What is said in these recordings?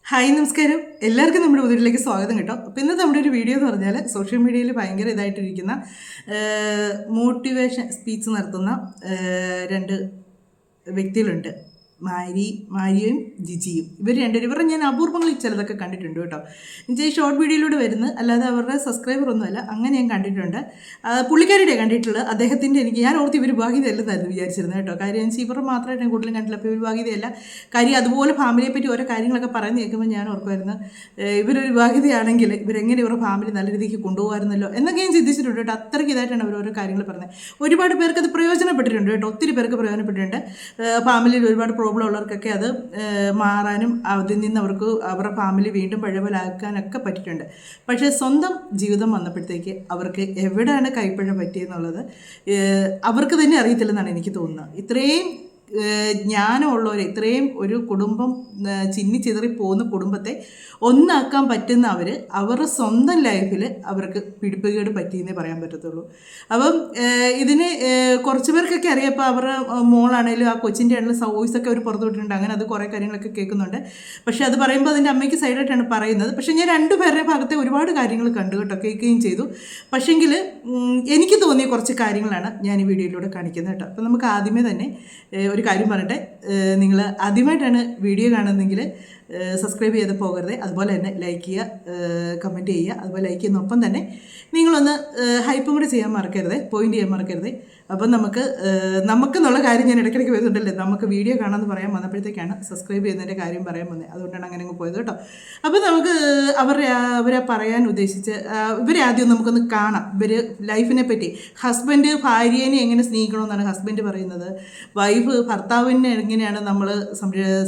Hi നമസ്കാരം, എല്ലാവർക്കും നമ്മുടെ വീട്ടിലേക്ക് സ്വാഗതം കേട്ടോ. അപ്പോൾ ഇന്നത്തെ നമ്മുടെ ഒരു വീഡിയോ എന്ന് പറഞ്ഞാൽ സോഷ്യൽ മീഡിയയിൽ ഭയങ്കര ഇതായിട്ടിരിക്കുന്ന മോട്ടിവേഷൻ സ്പീച്ച് നടത്തുന്ന രണ്ട് വ്യക്തികളുണ്ട്. മാരിയും ജിജിയും. ഇവർ രണ്ടുപേരും ഇവരുടെ ഞാൻ അപൂർവങ്ങളിൽ ചിലതൊക്കെ കണ്ടിട്ടുണ്ട് കേട്ടോ. എന്നുവെച്ചാൽ ഈ ഷോർട്ട് വീഡിയോയിലൂടെ വരുന്നത്, അല്ലാതെ അവരുടെ സബ്സ്ക്രൈബർ ഒന്നുമല്ല. അങ്ങനെ ഞാൻ കണ്ടിട്ടുണ്ട്. പുള്ളിക്കാരുടെ കണ്ടിട്ടുള്ളത്. അദ്ദേഹത്തിൻ്റെ ഞാൻ ഓർത്ത് ഇവർ വിവാഹിതയല്ലെന്നായിരുന്നു വിചാരിച്ചിരുന്നത് കേട്ടോ. കാര്യം വെച്ചാൽ ഇവരുടെ മാത്രമായിട്ട് ഞാൻ കൂടുതലും കണ്ടില്ല. അപ്പോൾ ഇവർ വിവാഹിതയല്ല. കാര്യം അതുപോലെ ഫാമിലിയെ പറ്റി ഓരോ കാര്യങ്ങളൊക്കെ പറഞ്ഞ് കേൾക്കുമ്പോൾ ഞാൻ ഓർക്കുമായിരുന്നു, ഇവരൊരു വിവാഹിതയാണെങ്കിൽ ഇവരെങ്ങനെ ഇവരുടെ ഫാമിലി നല്ല രീതിക്ക് കൊണ്ടുപോകാമായിരുന്നല്ലോ എന്നൊക്കെ ഞാൻ ചിന്തിച്ചിട്ടുണ്ട് കേട്ടോ. അത്രയ്ക്ക് ഇതായിട്ടാണ് അവർ ഓരോ കാര്യങ്ങൾ പറഞ്ഞത്. ഒരുപാട് പേർക്ക് അത് പ്രയോജനപ്പെട്ടിട്ടുണ്ട് കേട്ടോ. ഒത്തിരി പേർക്ക് പ്രയോജനപ്പെട്ടിട്ടുണ്ട്. ഫാമിലിയിൽ ഒരുപാട് പ്രോബ്ലം ഉള്ളവർക്കൊക്കെ അത് മാറാനും അതിൽ നിന്ന് അവരുടെ ഫാമിലി വീണ്ടും പഴയപോലാക്കാനൊക്കെ പറ്റിയിട്ടുണ്ട്. പക്ഷേ സ്വന്തം ജീവിതം വന്നപ്പോഴത്തേക്ക് അവർക്ക് എവിടെയാണ് കൈപ്പിഴ പറ്റിയെന്നുള്ളത് അവർക്ക് തന്നെ അറിയത്തില്ലെന്നാണ് എനിക്ക് തോന്നുന്നത്. ഇത്രയും ജ്ഞാനമുള്ളവർ, ഇത്രയും ഒരു കുടുംബം ചിന്നിച്ചിതറി പോകുന്ന കുടുംബത്തെ ഒന്നാക്കാൻ പറ്റുന്ന അവരുടെ സ്വന്തം ലൈഫിൽ അവർക്ക് പിടിപ്പുകേട് പറ്റിയെന്നേ പറയാൻ പറ്റത്തുള്ളൂ. അപ്പം ഇതിന് കുറച്ച് പേർക്കൊക്കെ അറിയാം. ഇപ്പോൾ അവരുടെ മോളാണേലും ആ കൊച്ചിൻ്റെ ആണെങ്കിലും വോയിസൊക്കെ അവർ പുറത്തു വിട്ടിട്ടുണ്ട്. അങ്ങനെ അത് കുറേ കാര്യങ്ങളൊക്കെ കേൾക്കുന്നുണ്ട്. പക്ഷേ അത് പറയുമ്പോൾ അതിൻ്റെ അമ്മയ്ക്ക് സൈഡായിട്ടാണ് പറയുന്നത്. പക്ഷേ ഞാൻ രണ്ടുപേരുടെ ഭാഗത്തെ ഒരുപാട് കാര്യങ്ങൾ കണ്ടു കേട്ടോ, കേൾക്കുകയും ചെയ്തു. പക്ഷേങ്കിൽ എനിക്ക് തോന്നിയ കുറച്ച് കാര്യങ്ങളാണ് ഞാൻ ഈ വീഡിയോയിലൂടെ കാണിക്കുന്നത് കേട്ടോ. അപ്പം നമുക്ക് ആദ്യമേ തന്നെ ഒരു കാര്യം പറയട്ടെ. നിങ്ങൾ ആദ്യമായിട്ടാണ് വീഡിയോ കാണുന്നതെങ്കിൽ സബ്സ്ക്രൈബ് ചെയ്ത് പോകരുത്. അതുപോലെ തന്നെ ലൈക്ക് ചെയ്യുക, കമൻറ്റ് ചെയ്യുക. അതുപോലെ ലൈക്ക് ചെയ്യുന്നൊപ്പം തന്നെ നിങ്ങളൊന്ന് ഹൈപ്പും കൂടി ചെയ്യാൻ മറക്കരുത്, പോയിൻ്റ് ചെയ്യാൻ മറക്കരുത്. അപ്പം നമുക്കെന്നുള്ള കാര്യം ഞാൻ ഇടയ്ക്കിടയ്ക്ക് വരുന്നുണ്ടല്ലേ, നമുക്ക് വീഡിയോ കാണാമെന്ന് പറയാൻ വന്നപ്പോഴത്തേക്കാണ് സബ്സ്ക്രൈബ് ചെയ്യുന്നതിൻ്റെ കാര്യം പറയാൻ വന്നത്. അതുകൊണ്ടാണ് അങ്ങനെ അങ്ങ് പോയത് കേട്ടോ. അപ്പോൾ നമുക്ക് അവരെ പറയാൻ ഉദ്ദേശിച്ച് ഇവരെ ആദ്യം നമുക്കൊന്ന് കാണാം. ഇവർ ലൈഫിനെ പറ്റി, ഹസ്ബൻഡ് ഭാര്യനെ എങ്ങനെ സ്നേഹിക്കണമെന്നാണ് ഹസ്ബൻഡ് പറയുന്നത്. വൈഫ് ഭർത്താവിനെ എങ്ങനെയാണ് നമ്മൾ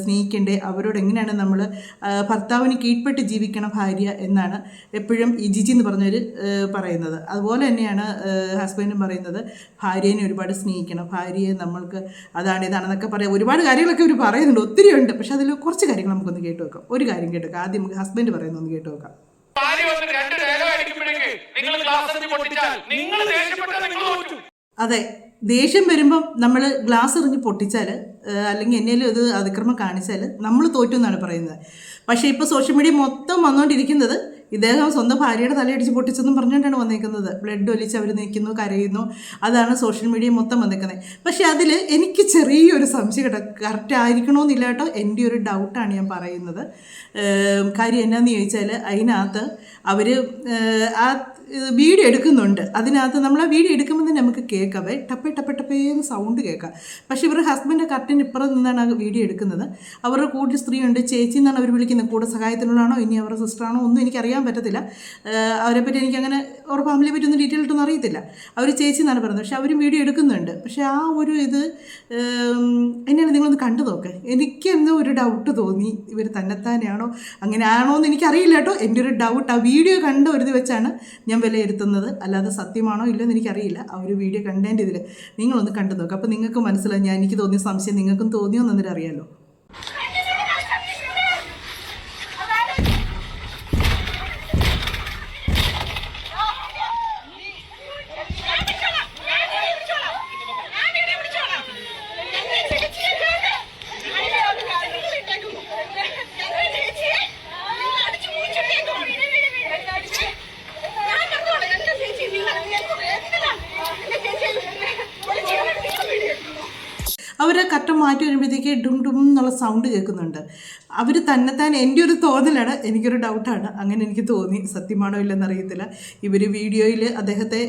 സ്നേഹിക്കേണ്ടത്, അവരോട് എങ്ങനെയാണ് നമ്മൾ ഭർത്താവിന് കീഴ്പ്പെട്ട് ജീവിക്കണം ഭാര്യ എന്നാണ് എപ്പോഴും ഈ ജിജി എന്ന് പറഞ്ഞവർ പറയുന്നത്. അതുപോലെ തന്നെയാണ് ഹസ്ബൻഡും പറയുന്നത്, ഭാര്യനെ ഒരുപാട് സ്നേഹിക്കണം, ഭാര്യയെ നമ്മൾക്ക് അതാണ് ഇതാണെന്നൊക്കെ പറയാം. ഒരുപാട് കാര്യങ്ങളൊക്കെ ഇവർ പറയുന്നുണ്ട്, ഒത്തിരി ഉണ്ട്. പക്ഷെ അതിൽ കുറച്ച് കാര്യങ്ങൾ നമുക്കൊന്ന് കേട്ട് വെക്കാം. ഒരു കാര്യം കേട്ട് വെക്കാം. ആദ്യം നമുക്ക് ഹസ്ബൻഡ് പറയുന്നൊന്ന് കേട്ട് വെക്കാം. അതെ, ദേഷ്യം വരുമ്പം നമ്മൾ ഗ്ലാസ് എറിഞ്ഞ് പൊട്ടിച്ചാൽ, അല്ലെങ്കിൽ എന്നേലും ഇത് അതിക്രമം കാണിച്ചാൽ നമ്മൾ തോറ്റു എന്നാണ് പറയുന്നത്. പക്ഷേ ഇപ്പോൾ സോഷ്യൽ മീഡിയ മൊത്തം വന്നുകൊണ്ടിരിക്കുന്നത് ഇദ്ദേഹം സ്വന്തം ഭാര്യയുടെ തലയടിച്ച് പൊട്ടിച്ചെന്നും പറഞ്ഞുകൊണ്ടാണ് വന്നേക്കുന്നത്. ബ്ലഡ് ഒലിച്ച് അവർ നിൽക്കുന്നു, കരയുന്നു. അതാണ് സോഷ്യൽ മീഡിയ മൊത്തം വന്നേക്കുന്നത്. പക്ഷേ അതിൽ എനിക്ക് ചെറിയൊരു സംശയം കറക്റ്റ് ആയിരിക്കണമെന്നില്ല കേട്ടോ. എൻ്റെ ഒരു ഡൗട്ടാണ് ഞാൻ പറയുന്നത്. കാര്യം എന്നാന്ന് ചോദിച്ചാൽ, അതിനകത്ത് അവർ ആ വീഡിയോ എടുക്കുന്നുണ്ട്. അതിനകത്ത് നമ്മൾ ആ വീഡിയോ എടുക്കുമ്പോൾ തന്നെ നമുക്ക് കേൾക്കാം, ടപ്പേ ടപ്പേ ടപ്പേന്ന് സൗണ്ട് കേൾക്കാം. പക്ഷേ ഇവരുടെ ഹസ്ബൻഡ് കറക്റ്റിന് ഇപ്പുറം നിന്നാണ് ആ വീഡിയോ എടുക്കുന്നത്. അവരുടെ കൂടെ സ്ത്രീയുണ്ട്, ചേച്ചി എന്നാണ് അവർ വിളിക്കുന്നത്. കൂടെ സഹായത്തിനുള്ളതാണോ ഇനി അവരുടെ സിസ്റ്ററാണോ ഒന്നും എനിക്കറിയാൻ പറ്റത്തില്ല. അവരെപ്പറ്റി എനിക്കങ്ങനെ അവരുടെ ഫാമിലിയെ പറ്റി ഒന്നും ഡീറ്റെയിൽ ഇട്ടൊന്നും അറിയത്തില്ല. അവർ ചേച്ചി എന്നാണ് പറയുന്നത്. പക്ഷേ അവരും വീഡിയോ എടുക്കുന്നുണ്ട്. പക്ഷേ ആ ഒരു ഇത് എന്നെയാണ് നിങ്ങളൊന്ന് കണ്ടു നോക്ക്. എനിക്ക് എന്തോ ഒരു ഡൗട്ട് തോന്നി, ഇവർ തന്നെത്താനെയാണോ അങ്ങനെ ആണോ എന്ന് എനിക്കറിയില്ല കേട്ടോ. എൻ്റെ ഒരു ഡൗട്ട് ആ വീഡിയോ കണ്ട ഒരു ഇത് വെച്ചാണ് ഞാൻ വിലയിരുത്തുന്നത്. അല്ലാതെ സത്യമാണോ ഇല്ലെന്ന് എനിക്കറിയില്ല. ആ ഒരു വീഡിയോ കണ്ടതിൻ്റെ ഇതിൽ നിങ്ങളൊന്ന് കണ്ടു നോക്കുക. അപ്പോൾ നിങ്ങൾക്ക് മനസ്സിലായി എനിക്ക് തോന്നിയ സംശയം നിങ്ങൾക്കും തോന്നിയോ എന്നൊന്നും അറിയാമല്ലോ. അവർ കട്ടം മാറ്റി വരുമ്പോഴത്തേക്ക് ഡും ഡും എന്നുള്ള സൗണ്ട് കേൾക്കുന്നുണ്ട്. അവർ തന്നെത്താൻ എൻ്റെ ഒരു തോന്നലാണ്, എനിക്കൊരു ഡൗട്ടാണ്. അങ്ങനെ എനിക്ക് തോന്നി. സത്യമാണോ ഇല്ലെന്ന് അറിയത്തില്ല. ഇവർ വീഡിയോയിൽ അദ്ദേഹത്തെ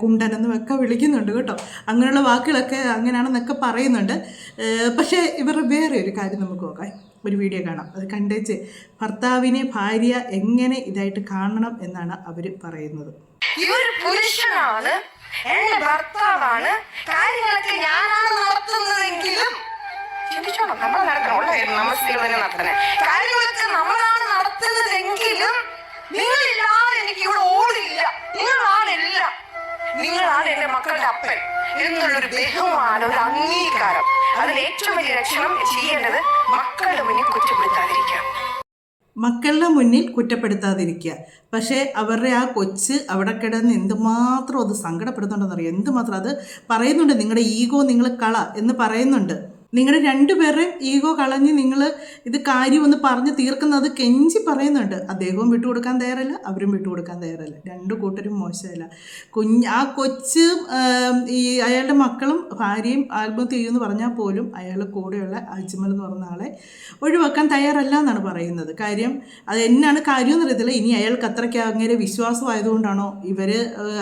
കുണ്ടനെന്നും ഒക്കെ വിളിക്കുന്നുണ്ട് കേട്ടോ. അങ്ങനെയുള്ള വാക്കുകളൊക്കെ അങ്ങനെയാണെന്നൊക്കെ പറയുന്നുണ്ട്. പക്ഷേ ഇവർ വേറെ ഒരു കാര്യം നമുക്ക് നോക്കാം. ഒരു വീഡിയോ കാണാം. അത് കണ്ടേച്ച് ഭർത്താവിനെ ഭാര്യ എങ്ങനെ ഇതായിട്ട് കാണണം എന്നാണ് അവർ പറയുന്നത്. പുരുഷനാണ്, എന്റെ ഭർത്താവാണ്, കാര്യങ്ങളൊക്കെ ഞാനാണ് നടത്തുന്നതെങ്കിലും ചിന്തിച്ചോണം, നമ്മൾ നടത്തണം. നടത്തണേ കാര്യങ്ങളൊക്കെ നമ്മളാണ് നടത്തുന്നതെങ്കിലും നിങ്ങളില്ലാതെ എനിക്ക് ഇവിടെ ഓടില്ല. നിങ്ങളാണെല്ലാം, നിങ്ങളാണ് എന്റെ മക്കളുടെ അപ്പൻ എന്നുള്ളൊരു ബഹുമാനം, ഒരു അംഗീകാരം. അതിൽ ഏറ്റവും വലിയ ലക്ഷണം ചെയ്യേണ്ടത് മക്കളുടെ മുന്നിൽ കുറ്റപ്പെടുത്താതിരിക്കാം. മക്കളുടെ മുന്നിൽ കുറ്റപ്പെടുത്താതിരിക്കുക. പക്ഷേ അവരുടെ ആ കൊച്ച് അവിടെ കിടന്ന് എന്തുമാത്രം അത് സങ്കടപ്പെടുന്നുണ്ടെന്നറിയാം. എന്തുമാത്രം അത് പറയുന്നുണ്ട്, നിങ്ങളുടെ ഈഗോ നിങ്ങൾ കള എന്ന് പറയുന്നുണ്ട്. നിങ്ങളുടെ രണ്ടുപേരുടെയും ഈഗോ കളഞ്ഞ് നിങ്ങൾ ഇത് കാര്യം ഒന്ന് പറഞ്ഞ് തീർക്കുന്നത് കെഞ്ചി പറയുന്നുണ്ട്. അദ്ദേഹവും വിട്ടുകൊടുക്കാൻ തയ്യാറല്ല, അവരും വിട്ടുകൊടുക്കാൻ തയ്യാറല്ല. രണ്ടു കൂട്ടരും മോശമല്ല. ആ കൊച്ച് ഈ അയാളുടെ മക്കളും ഭാര്യയും ആത്മഹത്യ ചെയ്യുമെന്ന് പറഞ്ഞാൽ പോലും അയാളുടെ കൂടെയുള്ള അജ്മൽ എന്ന് പറഞ്ഞ ആളെ ഒഴിവാക്കാൻ തയ്യാറല്ല എന്നാണ് പറയുന്നത്. കാര്യം അത് എന്നാണ് കാര്യമെന്ന് അറിയത്തില്ല. ഇനി അയാൾക്ക് അത്രയ്ക്ക് അങ്ങനെ വിശ്വാസമായതുകൊണ്ടാണോ ഇവർ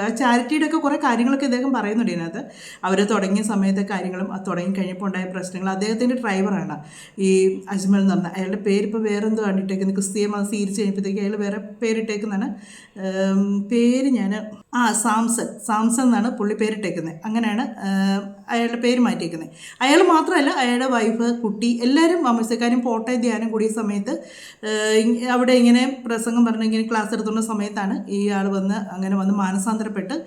ആ ചാരിറ്റിയുടെ ഒക്കെ കുറേ കാര്യങ്ങളൊക്കെ ഇദ്ദേഹം പറയുന്നുണ്ട് ഇതിനകത്ത്. അവർ തുടങ്ങിയ സമയത്തെ കാര്യങ്ങളും തുടങ്ങി കഴിഞ്ഞപ്പോൾ ഉണ്ടായ പ്രശ്നങ്ങൾ. അദ്ദേഹത്തിൻ്റെ ഡ്രൈവറാണ് ഈ അജ്മൽ എന്ന് പറഞ്ഞാൽ. അയാളുടെ പേര് ഇപ്പോൾ വേറെ എന്തോ കണ്ടിട്ടേക്കുന്നത്, ക്രിസ്തീയ മതം സ്വീകരിച്ച് കഴിഞ്ഞപ്പോഴത്തേക്ക് അയാൾ വേറെ പേരിട്ടേക്കുന്നതാണ്. പേര് ഞാൻ സാംസൺ എന്നാണ് പുള്ളി പേരിട്ടേക്കുന്നത്. അങ്ങനെയാണ് അയാളുടെ പേര് മാറ്റിയേക്കുന്നത്. അയാൾ മാത്രമല്ല, അയാളുടെ വൈഫ്, കുട്ടി എല്ലാവരും മാമോദിസക്കാരും പോട്ടെ ധ്യാനം കൂടിയ സമയത്ത് അവിടെ ഇങ്ങനെ പ്രസംഗം പറഞ്ഞ് ഇങ്ങനെ ക്ലാസ് എടുത്തുന്ന സമയത്താണ് ഈ ആൾ വന്ന് മാനസാന്തരപ്പെട്ട്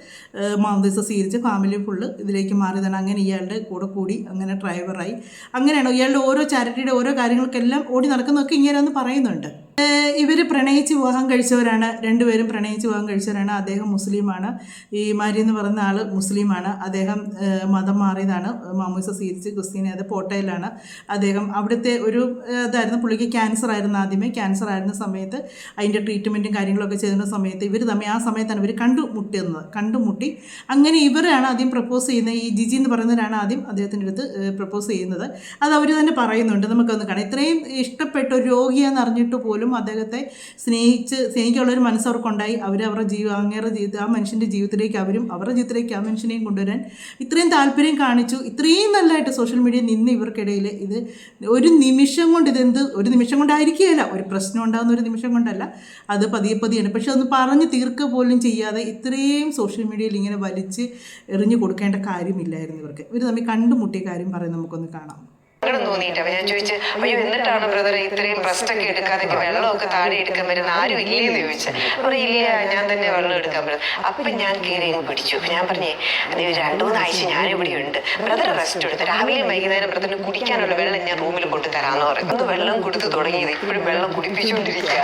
മാമോദിസ സ്വീകരിച്ച് ഫാമിലി ഫുള്ള് ഇതിലേക്ക് മാറിയതാണ്. അങ്ങനെ ഇയാളുടെ കൂടി അങ്ങനെ ഡ്രൈവറായി. അങ്ങനെയാണ് ഇയാളുടെ ഓരോ ചാരിറ്റിയുടെ ഓരോ കാര്യങ്ങൾക്കെല്ലാം ഓടി നടക്കുന്നതൊക്കെ ഇങ്ങനെയൊന്ന് പറയുന്നുണ്ട്. ഇവർ പ്രണയിച്ച് വിവാഹം കഴിച്ചവരാണ്, രണ്ടുപേരും പ്രണയിച്ച് വിവാഹം കഴിച്ചവരാണ്. അദ്ദേഹം മുസ്ലിമാണ്, ഈ മാരി എന്ന് പറയുന്ന ആൾ മുസ്ലിമാണ്. അദ്ദേഹം മതം മാറിയതാണ്, മാമോദിസ സ്വീകരിച്ച് ക്രിസ്ത്യാനിയത്. പോട്ടയിലാണ് അദ്ദേഹം. അവിടുത്തെ ഒരു ഇതായിരുന്നു, പുള്ളിക്ക് ക്യാൻസർ ആയിരുന്നു. ആദ്യമേ ക്യാൻസർ ആയിരുന്ന സമയത്ത് അതിൻ്റെ ട്രീറ്റ്മെൻറ്റും കാര്യങ്ങളൊക്കെ ചെയ്യുന്ന സമയത്ത് ഇവർ തമ്മിൽ ആ സമയത്താണ് ഇവർ കണ്ടുമുട്ടി. അങ്ങനെ ഇവരാണ് ആദ്യം പ്രപ്പോസ് ചെയ്യുന്നത്. ഈ ജിജി എന്ന് പറയുന്നവരാണ് ആദ്യം അദ്ദേഹത്തിൻ്റെ അടുത്ത് പ്രപ്പോസ് ചെയ്യുന്നത്. അത് അവർ തന്നെ പറയുന്നുണ്ട്, നമുക്കൊന്ന് കാണാം. ഇത്രയും ഇഷ്ടപ്പെട്ട ഒരു രോഗിയാണെന്ന് അറിഞ്ഞിട്ട് പോലും അദ്ദേഹത്തെ സ്നേഹിക്കാനുള്ളൊരു മനസ്സ് അവർക്കുണ്ടായി. അങ്ങേറെ ജീവിതം, ആ മനുഷ്യൻ്റെ ജീവിതത്തിലേക്ക് അവരുടെ ജീവിതത്തിലേക്ക് ആ മനുഷ്യനെയും കൊണ്ടുവരാൻ ഇത്രയും താല്പര്യം കാണിച്ചു. ഇത്രയും നല്ലതായിട്ട് സോഷ്യൽ മീഡിയ നിന്ന് ഇവർക്കിടയിൽ ഇത് ഒരു നിമിഷം കൊണ്ട്, ഒരു നിമിഷം കൊണ്ടായിരിക്കുകയല്ല, ഒരു പ്രശ്നം ഉണ്ടാകുന്ന ഒരു നിമിഷം കൊണ്ടല്ല, അത് പതിയെയാണ്. പക്ഷെ അതൊന്ന് പറഞ്ഞ് തീർക്കുക പോലും ചെയ്യാതെ ഇത്രയും സോഷ്യൽ മീഡിയയിൽ ഇങ്ങനെ വലിച്ച് എറിഞ്ഞു കൊടുക്കേണ്ട കാര്യമില്ലായിരുന്നു ഇവർക്ക്. ഇവർ തമ്മിൽ കണ്ടുമുട്ടിയ കാര്യം പറയുന്നത് നമുക്കൊന്ന് കാണാം. തോന്നിയിട്ട് ഞാൻ ചോദിച്ചു, അയ്യോ എന്നിട്ടാണ് ബ്രദറെ ഇത്രയും റെസ്റ്റ് ഒക്കെ എടുക്കാതെ വെള്ളമൊക്കെ താഴെ എടുക്കാൻ വരുന്ന ആരും ഇല്ലേന്ന് ചോദിച്ചു. അവിടെ ഇല്ല, ഞാൻ തന്നെ വെള്ളം എടുക്കാൻ പറ്റും. അപ്പം ഞാൻ കയറി പിടിച്ചു. ഞാൻ പറഞ്ഞേ, അത് 2-3 ആഴ്ച ഞാനിവിടെ ഉണ്ട്, ബ്രദർ റെസ്റ്റ് എടുത്ത് രാവിലെയും വൈകുന്നേരം ബ്രദറിന് കുടിക്കാനുള്ള വെള്ളം ഞാൻ റൂമിൽ കൊണ്ടു തരാമെന്ന് പറയും. ഒന്ന് വെള്ളം കൊടുത്ത് തുടങ്ങിയത് ഇപ്പോഴും വെള്ളം കുടിപ്പിച്ചുകൊണ്ടിരിക്കുക.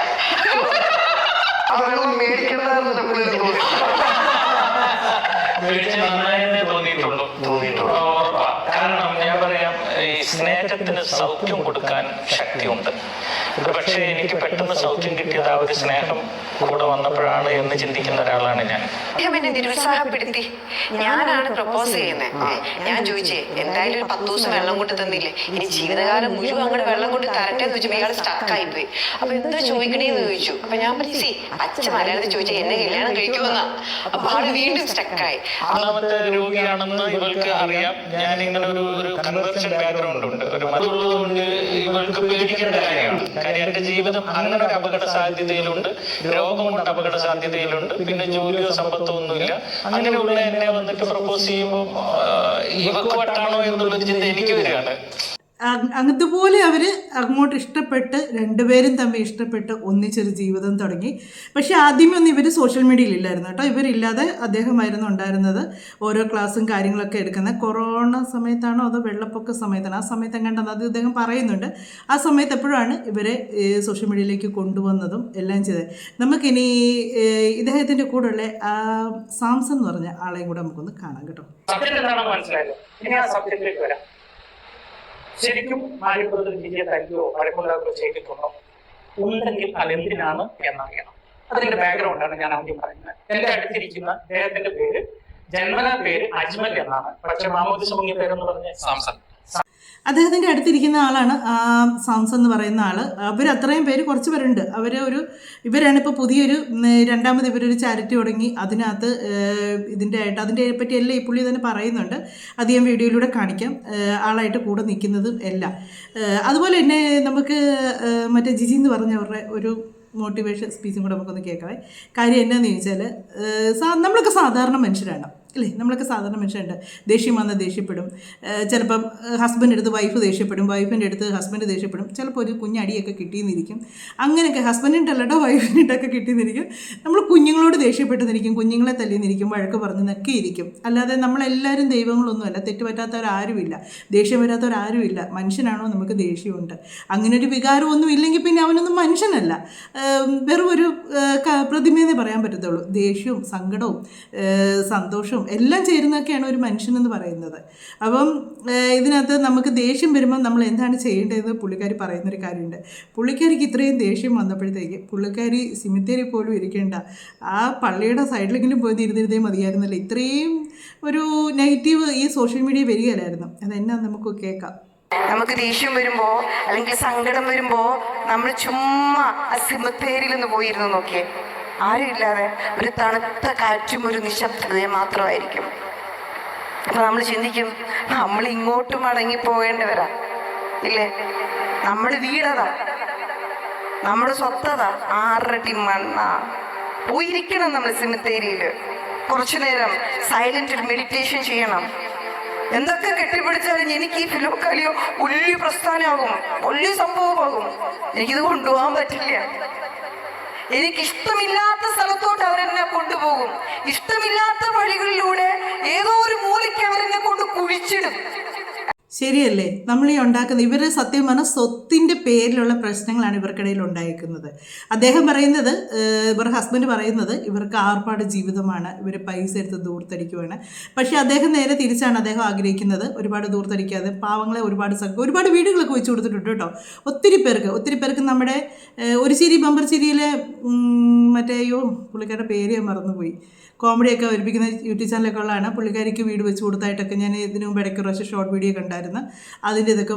കാരണം ഞാൻ പറയാം, ഈ സ്നേഹത്തിന് സൗഖ്യം കൊടുക്കാൻ ശക്തിയുണ്ട്. പക്ഷേ എനിക്ക് പെട്ടെന്ന് സൗഖ്യം കിട്ടിയത് ആ ഒരു സ്നേഹം കൂടെ വന്നപ്പോഴാണ് എന്ന് ചിന്തിക്കുന്ന ഒരാളാണ് ഞാൻ. എന്നെ നിരുത്സാഹപ്പെടുത്തി. ഞാനാണ് പ്രപ്പോസ് ചെയ്യുന്നത്. ഞാൻ ചോദിച്ചേ, എന്തായാലും ഒരു 10 ദിവസം വെള്ളം കൊണ്ട് തന്നില്ലേ, ഇനി ജീവിതകാലം മുഴുവൻ അങ്ങോട്ട് വെള്ളം കൊണ്ട് തരട്ടെ എന്ന് ചോദിച്ചപ്പോൾ ഇയാൾ സ്റ്റക്കായി പോയി. അപ്പൊ എന്താ ചോദിക്കണേന്ന് ചോദിച്ചു. അപ്പൊ ഞാൻ പറഞ്ഞു, അച്ഛൻ മലയാളത്തിൽ ചോദിച്ചാൽ എന്നെ കല്യാണം കഴിക്കുമെന്നാ. അപ്പൊ ആള് വീണ്ടും സ്റ്റക്കായി. ഒന്നാമത്തെ രോഗിയാണെന്ന് ഇവൾക്ക് അറിയാം. ഞാൻ ഇങ്ങനെ ഒരു കൺവേർഷൻ ബാക്ക്ഗ്രൗണ്ട് ഉണ്ട്, ഒരു മതമുള്ളതുകൊണ്ട് ഇവൾക്ക് പേടിക്കേണ്ട കാര്യമാണ്. കാര്യം എന്റെ ജീവിതം അങ്ങനെ ഒരു അപകട സാധ്യതയിലുണ്ട്, രോഗം കൊണ്ട് അപകട സാധ്യതയിലുണ്ട്, പിന്നെ ജോലിയോ സമ്പത്തോ ഒന്നുമില്ല. അങ്ങനെയുള്ള എന്നെ വന്നിട്ട് പ്രപ്പോസ് ചെയ്യുമ്പോൾ ഇവക്ക് വട്ടാണോ എന്നുള്ളൊരു ചിന്ത എനിക്ക് വരികയാണ്. അതുപോലെ അവർ അങ്ങോട്ട് ഇഷ്ടപ്പെട്ട് രണ്ടുപേരും തമ്മിൽ ഇഷ്ടപ്പെട്ട് ഒന്നിച്ചൊരു ജീവിതം തുടങ്ങി. പക്ഷേ ആദ്യമൊന്നും ഇവർ സോഷ്യൽ മീഡിയയിലില്ലായിരുന്നു കേട്ടോ. ഇവരില്ലാതെ അദ്ദേഹമായിരുന്നു ഉണ്ടായിരുന്നത്. ഓരോ ക്ലാസ്സും കാര്യങ്ങളൊക്കെ എടുക്കുന്നത് കൊറോണ സമയത്താണോ അതോ വെള്ളപ്പൊക്ക സമയത്താണ്, ആ സമയത്ത് എങ്ങാണ്ടെന്ന് അത് ഇദ്ദേഹം പറയുന്നുണ്ട്. ആ സമയത്ത് എപ്പോഴാണ് ഇവരെ സോഷ്യൽ മീഡിയയിലേക്ക് കൊണ്ടുവന്നതും എല്ലാം ചെയ്തത്. നമുക്കിനി ഇദ്ദേഹത്തിൻ്റെ കൂടെയുള്ള സാംസൺ എന്ന് പറഞ്ഞ ആളെയും കൂടെ നമുക്കൊന്ന് കാണാം കേട്ടോ. മനസ്സിലായല്ലോ. ഇനി ആ സബ്ജക്റ്റിലേക്ക് വരാം. ശരിക്കും മാരിപ്രദർ ജിജിയെ തല്ലിയോ വഴക്കുണ്ടാക്കുകയോ ചെയ്തിട്ടുണ്ടോ? ഉണ്ടെങ്കിൽ അതെന്തിനാണ് എന്നറിയണം. അതിന്റെ ബാക്ക്ഗ്രൗണ്ടാണ് ഞാൻ ആദ്യം പറയുന്നത്. എന്റെ അടുത്തിരിക്കുന്ന അദ്ദേഹത്തിന്റെ പേര്, ജന്മനാ പേര് അജ്മൽ എന്നാണ്. പക്ഷെ മാമോദിസ മുങ്ങിയ പേരെന്ന് പറഞ്ഞ സാംസൺ. അദ്ദേഹത്തിൻ്റെ അടുത്തിരിക്കുന്ന ആളാണ് സാംസൺ എന്ന് പറയുന്ന ആൾ. അവർ അത്രയും പേര് കുറച്ച് പേരുണ്ട്. ഇവരാണ് ഇപ്പോൾ പുതിയൊരു രണ്ടാമത് ഇവരൊരു ചാരിറ്റി തുടങ്ങി. അതിനകത്ത് അതിൻ്റെ പറ്റി എല്ലാം ഈ പുള്ളി തന്നെ പറയുന്നുണ്ട്. അത് ഞാൻ വീഡിയോയിലൂടെ കാണിക്കാം, ആളായിട്ട് കൂടെ നിൽക്കുന്നതും എല്ലാം. അതുപോലെ തന്നെ നമുക്ക് മറ്റേ ജിജി എന്ന് പറഞ്ഞവരുടെ ഒരു മോട്ടിവേഷൻ സ്പീച്ചും കൂടെ നമുക്കൊന്ന് കേൾക്കാവേ. കാര്യം എന്നാന്ന് ചോദിച്ചാൽ, നമ്മളൊക്കെ സാധാരണ മനുഷ്യരാണ് അല്ലേ, നമ്മളൊക്കെ സാധാരണ മനുഷ്യരുണ്ട്. ദേഷ്യം വന്നാൽ ദേഷ്യപ്പെടും. ചിലപ്പം ഹസ്ബൻഡ് അടുത്ത് വൈഫ് ദേഷ്യപ്പെടും, വൈഫിൻ്റെ അടുത്ത് ഹസ്ബൻഡ് ദേഷ്യപ്പെടും. ചിലപ്പോൾ ഒരു കുഞ്ഞടിയൊക്കെ കിട്ടിയെന്നിരിക്കും. അങ്ങനെയൊക്കെ ഹസ്ബൻഡിൻ്റെ അല്ലട്ടോ വൈഫിനിട്ടൊക്കെ കിട്ടിയെന്നിരിക്കും. നമ്മൾ കുഞ്ഞുങ്ങളോട് ദേഷ്യപ്പെട്ടെന്നിരിക്കും, കുഞ്ഞുങ്ങളെ തല്ലിയെന്നിരിക്കും, വഴക്ക് പറഞ്ഞെന്നൊക്കെ ഇരിക്കും. അല്ലാതെ നമ്മളെല്ലാവരും ദൈവങ്ങളൊന്നുമല്ല, തെറ്റുപറ്റാത്തവരാരുമില്ല, ദേഷ്യം വരാത്തവരാരുമില്ല. മനുഷ്യനാണോ നമുക്ക് ദേഷ്യമുണ്ട്. അങ്ങനെ ഒരു വികാരമൊന്നും ഇല്ലെങ്കിൽ പിന്നെ അവനൊന്നും മനുഷ്യനല്ല, വെറും ഒരു പ്രതിമയെന്നേ പറയാൻ പറ്റത്തുള്ളൂ. ദേഷ്യവും സങ്കടവും സന്തോഷവും ക്യാരക്ടറും എല്ലാം ചേരുന്നതൊക്കെയാണ് ഒരു മനുഷ്യനെന്ന് പറയുന്നത്. അപ്പം ഇതിനകത്ത് നമുക്ക് ദേഷ്യം വരുമ്പോൾ നമ്മൾ എന്താണ് ചെയ്യേണ്ടതെന്ന് പുള്ളിക്കാരി പറയുന്നൊരു കാര്യമുണ്ട്. പുള്ളിക്കാരിക്ക് ഇത്രയും ദേഷ്യം വന്നപ്പോഴത്തേക്ക് പുള്ളിക്കാരി സിമിത്തേരി പോലും ഇരിക്കേണ്ട, ആ പള്ളിയുടെ സൈഡിലെങ്കിലും പോയി ഇരുന്നിരുന്നേ മതിയായിരുന്നല്ലോ. ഇത്രയും ഒരു നെഗറ്റീവ് ഈ സോഷ്യൽ മീഡിയ വരികയില്ലായിരുന്നു. അതെന്നാ നമുക്ക് കേൾക്കാം. നമുക്ക് ദേഷ്യം വരുമ്പോ അല്ലെങ്കിൽ സങ്കടം വരുമ്പോ നമ്മൾ ചുമ്മാ ആ സിമത്തേരിയിലൊന്ന് പോയിരുന്നു നോക്കിയേ, ആരും ഇല്ലാതെ ഒരു തണുത്ത കാറ്റും ഒരു നിശബ്ദതയും മാത്രമായിരിക്കും. അപ്പൊ നമ്മൾ ചിന്തിക്കും, നമ്മൾ ഇങ്ങോട്ട് മടങ്ങി പോകേണ്ടവരാ ഇല്ലേ? നമ്മുടെ വീടതാ, നമ്മുടെ സ്വത്തതാ, 6 അടി മണ്ണാ. പോയിരിക്കണം നമ്മൾ സിമത്തേരിയില്, കുറച്ചു നേരം സൈലന്റ് മെഡിറ്റേഷൻ ചെയ്യണം. എന്തൊക്കെ കെട്ടിപ്പിടിച്ചാലും എനിക്ക് ഈ ഫിലോക്കാലിയോ വലിയ പ്രസ്ഥാനമാകും, വലിയ സംഭവമാകും, എനിക്കിത് കൊണ്ടുപോകാൻ പറ്റില്ല. എനിക്കിഷ്ടമില്ലാത്ത സ്ഥലത്തോട്ട് അവരെന്നെ കൊണ്ടുപോകും, ഇഷ്ടമില്ലാത്ത വഴികളിലൂടെ ഏതോ ഒരു മൂലയ്ക്ക് അവരെന്നെ കൊണ്ട് കുഴിച്ചിടും. ശരിയല്ലേ? നമ്മൾ ഈ ഉണ്ടാക്കുന്ന ഇവർ സത്യം പറഞ്ഞാൽ സ്വത്തിൻ്റെ പേരിലുള്ള പ്രശ്നങ്ങളാണ് ഇവർക്കിടയിൽ ഉണ്ടായിരിക്കുന്നത്. അദ്ദേഹം പറയുന്നത്, ഇവരുടെ ഹസ്ബൻഡ് പറയുന്നത് ഇവർക്ക് ആർപ്പാട് ജീവിതമാണ്, ഇവർ പൈസ എടുത്ത് ദൂർത്തടിക്കുവാണ്. പക്ഷേ അദ്ദേഹം നേരെ തിരിച്ചാണ് അദ്ദേഹം ആഗ്രഹിക്കുന്നത്. ഒരുപാട് ദൂർത്തടിക്കാതെ പാവങ്ങളെ ഒരുപാട് വീടുകളൊക്കെ വെച്ച് കൊടുത്തിട്ടുണ്ട് കേട്ടോ. ഒത്തിരി പേർക്ക് നമ്മുടെ ഒരു ചിരി ബമ്പർ ചിരിയിലെ മറ്റേ പുള്ളിക്കാരുടെ പേര് ഞാൻ മറന്നുപോയി, കോമഡിയൊക്കെ അവതരിപ്പിക്കുന്ന യൂട്യൂബ് ചാനലൊക്കെ ഉള്ളതാണ്. പുള്ളിക്കാരിക്ക് വീട് വെച്ച് കൊടുത്തായിട്ടൊക്കെ ഞാൻ ഇതിനു മുമ്പ് ഇടയ്ക്ക് പ്രാവശ്യം ഷോർട്ട് വീഡിയോ കണ്ടായിരുന്നു. അതിൻ്റെ ഇതൊക്കെ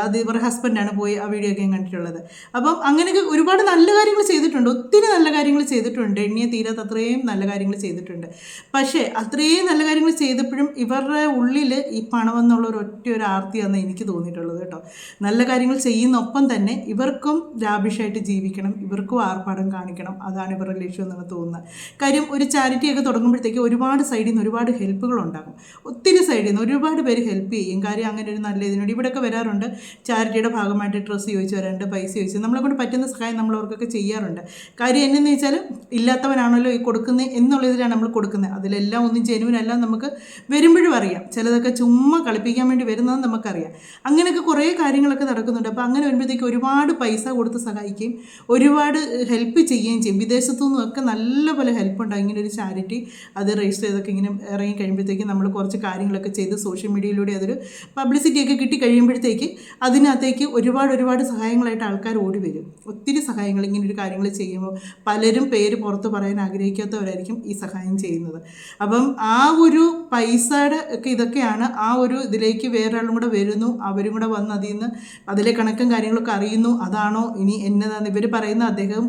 അത് ഇവരുടെ ഹസ്ബൻഡാണ് പോയി ആ വീഡിയോ ഒക്കെ ഞാൻ കണ്ടിട്ടുള്ളത്. അപ്പം അങ്ങനെയൊക്കെ ഒരുപാട് നല്ല കാര്യങ്ങൾ ചെയ്തിട്ടുണ്ട്, ഒത്തിരി നല്ല കാര്യങ്ങൾ ചെയ്തിട്ടുണ്ട്, എണ്ണിയെ തീരാത്ത അത്രയും നല്ല കാര്യങ്ങൾ ചെയ്തിട്ടുണ്ട്. പക്ഷേ അത്രയും നല്ല കാര്യങ്ങൾ ചെയ്തപ്പോഴും ഇവരുടെ ഉള്ളിൽ ഈ പണമെന്നുള്ള ഒരു ആർത്തിയാണെന്ന് എനിക്ക് തോന്നിയിട്ടുള്ളത് കേട്ടോ. നല്ല കാര്യങ്ങൾ ചെയ്യുന്നൊപ്പം തന്നെ ഇവർക്കും ലാഭിഷായിട്ട് ജീവിക്കണം, ഇവർക്കും ആർപ്പാടം കാണിക്കണം, അതാണ് ഇവരുടെ ലക്ഷ്യം എന്നാണ് തോന്നുന്നത്. കാര്യം ഒരു ചാരിറ്റിയൊക്കെ തുടങ്ങുമ്പോഴത്തേക്ക് ഒരുപാട് സൈഡിൽ നിന്ന് ഒരുപാട് ഹെൽപ്പുകൾ ഉണ്ടാകും, ഒത്തിരി സൈഡിൽ നിന്ന് ഒരുപാട് പേര് ഹെൽപ്പ് ചെയ്യും. കാര്യം അങ്ങനെ ഒരു നല്ല ഇതിനോട് ഇവിടെയൊക്കെ വരാറുണ്ട്, ചാരിറ്റിയുടെ ഭാഗമായിട്ട് ഡ്രസ്സ് ചോദിച്ച് വരാറുണ്ട്, പൈസ ചോദിച്ച് നമ്മളെ കൊണ്ട് പറ്റുന്ന സഹായം നമ്മൾ അവർക്കൊക്കെ ചെയ്യാറുണ്ട്. കാര്യം എന്നു വെച്ചാൽ ഇല്ലാത്തവനാണല്ലോ ഈ കൊടുക്കുന്നത് എന്നുള്ളതിലാണ് നമ്മൾ കൊടുക്കുന്നത്. അതിലെല്ലാം ഒന്നും ജെനുവിനെല്ലാം നമുക്ക് വരുമ്പോഴും അറിയാം, ചിലതൊക്കെ ചുമ്മാ കളിപ്പിക്കാൻ വേണ്ടി വരുന്നത് നമുക്കറിയാം. അങ്ങനെയൊക്കെ കുറേ കാര്യങ്ങളൊക്കെ നടക്കുന്നുണ്ട്. അപ്പോൾ അങ്ങനെ വരുമ്പോഴത്തേക്ക് ഒരുപാട് പൈസ കൊടുത്ത് സഹായിക്കുകയും ഒരുപാട് ഹെൽപ്പ് ചെയ്യുകയും ചെയ്യും. വിദേശത്തു നിന്നൊക്കെ നല്ലപോലെ ഹെൽപ്പ് ഉണ്ടാകും ഇങ്ങനെ ഒരു ചാരിറ്റി. അത് രജിസ്റ്റർ ചെയ്തൊക്കെ ഇങ്ങനെ ഇറങ്ങി കഴിയുമ്പോഴത്തേക്ക് നമ്മൾ കുറച്ച് കാര്യങ്ങളൊക്കെ ചെയ്ത് സോഷ്യൽ മീഡിയയിലൂടെ അതൊരു പബ്ലിസിറ്റിയൊക്കെ കിട്ടി കഴിയുമ്പോഴത്തേക്ക് അതിനകത്തേക്ക് ഒരുപാട് സഹായങ്ങളായിട്ട് ആൾക്കാർ ഓടി വരും. ഒത്തിരി സഹായങ്ങൾ ഇങ്ങനെ ഒരു കാര്യങ്ങൾ ചെയ്യുമ്പോൾ പലരും പേര് പുറത്ത് പറയാൻ ആഗ്രഹിക്കാത്തവരായിരിക്കും ഈ സഹായം ചെയ്യുന്നത്. അപ്പം ആ ഒരു പൈസയുടെ ഒക്കെ ഇതൊക്കെയാണ് ആ ഒരു ഇതിലേക്ക് വേറൊരാളും കൂടെ വരുന്നു, അവരും കൂടെ വന്ന് അതിൽ നിന്ന് അതിലെ കണക്കും കാര്യങ്ങളൊക്കെ അറിയുന്നു. അതാണോ ഇനി എന്നതാണെന്ന് ഇവർ പറയുന്ന അദ്ദേഹം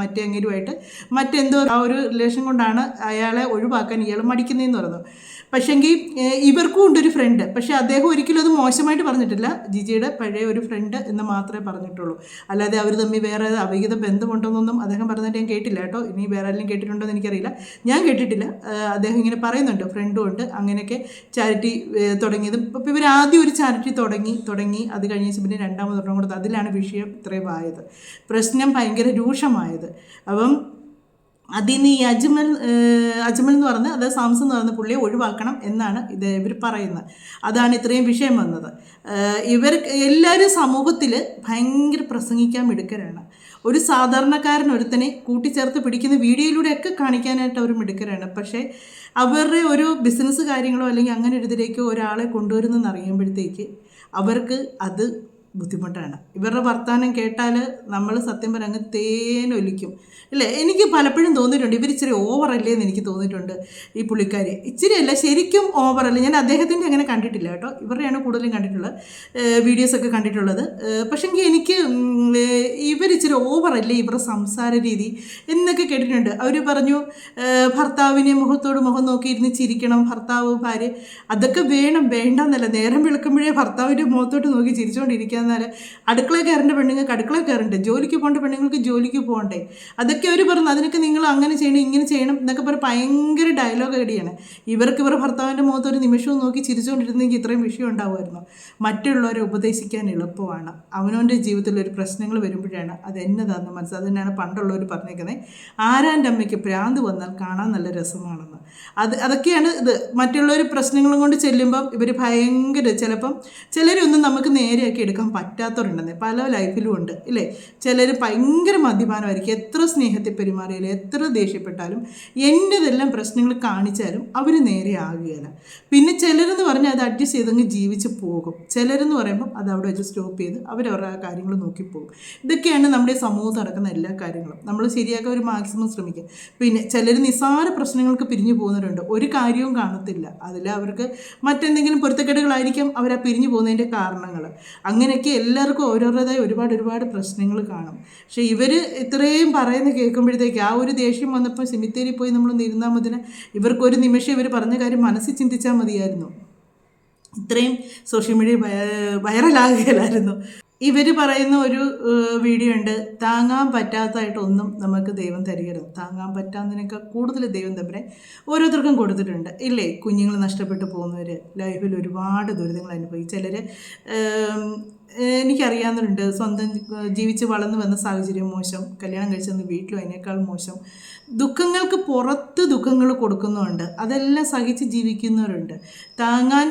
മറ്റേ അങ്ങേരുമായിട്ട് മറ്റെന്തോ ആ ഒരു റിലേഷൻ കൊണ്ടാണ് അയാളെ ഒഴിവാക്കാൻ ഇയാൾ മടിക്കുന്നതെന്ന് പറഞ്ഞു. പക്ഷേങ്കിൽ ഇവർക്കും ഉണ്ടൊരു ഫ്രണ്ട്, പക്ഷേ അദ്ദേഹം ഒരിക്കലും അത് മോശമായിട്ട് പറഞ്ഞിട്ടില്ല, ജിജിയുടെ പഴയ ഒരു ഫ്രണ്ട് എന്ന് മാത്രമേ പറഞ്ഞിട്ടുള്ളൂ. അല്ലാതെ അവർ തമ്മിൽ വേറെ അവിഹിത ബന്ധമുണ്ടെന്നൊന്നും അദ്ദേഹം പറഞ്ഞിട്ട് ഞാൻ കേട്ടില്ല കേട്ടോ. ഇനി വേറെ ആരെങ്കിലും കേട്ടിട്ടുണ്ടോ എന്ന് എനിക്കറിയില്ല, ഞാൻ കേട്ടിട്ടില്ല. അദ്ദേഹം ഇങ്ങനെ പറയുന്നുണ്ട് ഫ്രണ്ടും ഉണ്ട്, അങ്ങനെയൊക്കെ ചാരിറ്റി തുടങ്ങിയതും. അപ്പോൾ ഇവർ ആദ്യം ഒരു ചാരിറ്റി തുടങ്ങി അത് കഴിഞ്ഞ പിന്നെ രണ്ടാമതൊരെണ്ണം കൊടുത്ത് അതിലാണ് വിഷയം ഇത്രയും ആയത്, പ്രശ്നം ഭയങ്കര രൂക്ഷമായത്. അപ്പം അതിന് ഈ അജ്മൽ എന്ന് പറഞ്ഞ് അതായത് സാംസൺ എന്ന് പറയുന്ന പുള്ളിയെ ഒഴിവാക്കണം എന്നാണ് ഇവർ പറയുന്നത്. അതാണ് ഇത്രയും വിഷയം വന്നത്. ഇവർ എല്ലാവരും സമൂഹത്തിൽ ഭയങ്കര പ്രസംഗിക്കാൻ മിടുക്കരാണ്. ഒരു സാധാരണക്കാരൻ ഒരുത്തനെ കൂട്ടിച്ചേർത്ത് പിടിക്കുന്ന വീഡിയോയിലൂടെയൊക്കെ കാണിക്കാനായിട്ട് അവർ മിടുക്കരാണ്. പക്ഷേ അവരുടെ ഒരു ബിസിനസ് കാര്യങ്ങളോ അല്ലെങ്കിൽ അങ്ങനെ ഒരു ഇതിലേക്കോ ഒരാളെ കൊണ്ടുവരുന്നെന്ന് അറിയുമ്പോഴത്തേക്ക് അവർക്ക് അത് ബുദ്ധിമുട്ടാണ്. ഇവരുടെ വർത്തമാനം കേട്ടാൽ നമ്മൾ സത്യം പറഞ്ഞാൽ അങ്ങ് തേനൊലിക്കും അല്ലേ? എനിക്ക് പലപ്പോഴും തോന്നിയിട്ടുണ്ട് ഇവർ ഇച്ചിരി ഓവറല്ലേ എന്ന് എനിക്ക് തോന്നിയിട്ടുണ്ട്. ഈ പുള്ളിക്കാരി ഇച്ചിരി അല്ല, ശരിക്കും ഓവറല്ലേ. ഞാൻ അദ്ദേഹത്തിൻ്റെ അങ്ങനെ കണ്ടിട്ടില്ല കേട്ടോ, ഇവരുടെയാണ് കൂടുതലും കണ്ടിട്ടുള്ളത്, വീഡിയോസൊക്കെ കണ്ടിട്ടുള്ളത്. പക്ഷേങ്കിൽ എനിക്ക് ഇവരിച്ചിരി ഓവറല്ലേ ഇവരുടെ സംസാര രീതി എന്നൊക്കെ കേട്ടിട്ടുണ്ട്. അവർ പറഞ്ഞു ഭർത്താവിനെ മുഖത്തോട് മുഖം നോക്കിയിരുന്ന് ചിരിക്കണം, ഭർത്താവ് ഭാര്യ അതൊക്കെ വേണ്ടെന്നല്ല, നേരം വിളിക്കുമ്പോഴേ ഭർത്താവിൻ്റെ മുഖത്തോട്ട് നോക്കി ചിരിച്ചുകൊണ്ടിരിക്കുക. എന്നാൽ അടുക്കള കയറേണ്ട പെണ്ണുങ്ങൾക്ക് അടുക്കള കയറണ്ടേ, ജോലിക്ക് പോകേണ്ട പെണ്ണുങ്ങൾക്ക് ജോലിക്ക് പോകണ്ടേ, അതൊക്കെ അവർ പറഞ്ഞു. അതിനൊക്കെ നിങ്ങൾ അങ്ങനെ ചെയ്യണം ഇങ്ങനെ ചെയ്യണം എന്നൊക്കെ പറഞ്ഞ് ഭയങ്കര ഡയലോഗ് അടിയാണ്. ഇവർക്ക് ഇവരുടെ ഭർത്താവിൻ്റെ മുഖത്ത് ഒരു നിമിഷവും നോക്കി ചിരിച്ചുകൊണ്ടിരുന്നെങ്കിൽ ഇത്രയും വിഷയം ഉണ്ടാവുമായിരുന്നു. മറ്റുള്ളവരെ ഉപദേശിക്കാൻ എളുപ്പമാണ്, അവനവൻ്റെ ജീവിതത്തിൽ ഒരു പ്രശ്നങ്ങൾ വരുമ്പോഴാണ് അത് എന്നതാണെന്ന് മനസ്സിലാക്കുക. അത് തന്നെയാണ് പണ്ടുള്ളവർ പറഞ്ഞേക്കുന്നത്, ആരാൻ്റെ അമ്മയ്ക്ക് പ്രാന്ത് വന്നാൽ കാണാൻ നല്ല രസമാണെന്ന്. അതൊക്കെയാണ് ഇത്. മറ്റുള്ളവർ പ്രശ്നങ്ങളും കൊണ്ട് ചെല്ലുമ്പം ഇവർ ഭയങ്കര ചിലപ്പം ചിലരൊന്നും നമുക്ക് നേരെയാക്കി എടുക്കാൻ പറ്റാത്തവരുണ്ടെന്നേ, പല ലൈഫിലും ഉണ്ട് ഇല്ലേ. ചിലർ ഭയങ്കര മദ്യപാനമായിരിക്കും, എത്ര സ്നേഹത്തിൽ പെരുമാറിയാലും എത്ര ദേഷ്യപ്പെട്ടാലും എൻ്റെതെല്ലാം പ്രശ്നങ്ങൾ കാണിച്ചാലും അവർ നേരെ ആകുകയില്ല. പിന്നെ ചിലരെന്ന് പറഞ്ഞാൽ അത് അഡ്ജസ്റ്റ് ചെയ്തങ്ങ് ജീവിച്ച് പോകും. ചിലരെന്ന് പറയുമ്പം അത് അവിടെ വെച്ച് സ്റ്റോപ്പ് ചെയ്ത് അവരവരുടെ ആ കാര്യങ്ങൾ നോക്കിപ്പോകും. ഇതൊക്കെയാണ് നമ്മുടെ സമൂഹത്തിൽ നടക്കുന്ന എല്ലാ കാര്യങ്ങളും. നമ്മൾ ശരിയാക്കാൻ ഒരു മാക്സിമം ശ്രമിക്കും. പിന്നെ ചിലർ നിസ്സാര പ്രശ്നങ്ങൾക്ക് പിരിഞ്ഞു പോകുന്നവരുണ്ട്, ഒരു കാര്യവും കാണത്തില്ല. അതിൽ അവർക്ക് മറ്റെന്തെങ്കിലും പൊരുത്തക്കേടുകളായിരിക്കും അവർ ആ പിരിഞ്ഞു പോകുന്നതിൻ്റെ കാരണങ്ങൾ. അങ്ങനെയൊക്കെ എല്ലാവർക്കും ഓരോരുത്തരുടേതായ ഒരുപാട് പ്രശ്നങ്ങൾ കാണും. പക്ഷേ ഇവർ ഇത്രയും പറയുന്നത് കേൾക്കുമ്പോഴത്തേക്ക് ആ ഒരു ദേഷ്യം വന്നപ്പോൾ സിമിത്തേരി പോയി നമ്മളൊന്ന് ഇരുന്നാൽ മതി, ഇവർക്കൊരു നിമിഷം ഇവർ പറഞ്ഞ കാര്യം മനസ്സിൽ ചിന്തിച്ചാൽ മതിയായിരുന്നു. ഇത്രയും സോഷ്യൽ മീഡിയ വൈറലാകുകയില്ലായിരുന്നു. ഇവർ പറയുന്ന ഒരു വീഡിയോ ഉണ്ട്, താങ്ങാൻ പറ്റാത്തതായിട്ടൊന്നും നമുക്ക് ദൈവം തരികരുത്. താങ്ങാൻ പറ്റാത്തതിനേക്കാൾ കൂടുതൽ ദൈവം തമ്പുരാൻ ഓരോരുത്തർക്കും കൊടുത്തിട്ടുണ്ട് ഇല്ലേ. കുഞ്ഞുങ്ങൾ നഷ്ടപ്പെട്ടു പോകുന്നവർ ലൈഫിൽ ഒരുപാട് ദുരിതങ്ങൾ അനുഭവിക്കും. ചിലർ എനിക്കറിയാവുന്നവരുണ്ട്, സ്വന്തം ജീവിച്ച് വളർന്നു വന്ന സാഹചര്യം മോശം, കല്യാണം കഴിച്ചെന്ന് വീട്ടിലും അതിനേക്കാൾ മോശം, ദുഃഖങ്ങൾക്ക് പുറത്ത് ദുഃഖങ്ങൾ കൊടുക്കുന്നുണ്ട്, അതെല്ലാം സഹിച്ച് ജീവിക്കുന്നവരുണ്ട്. താങ്ങാൻ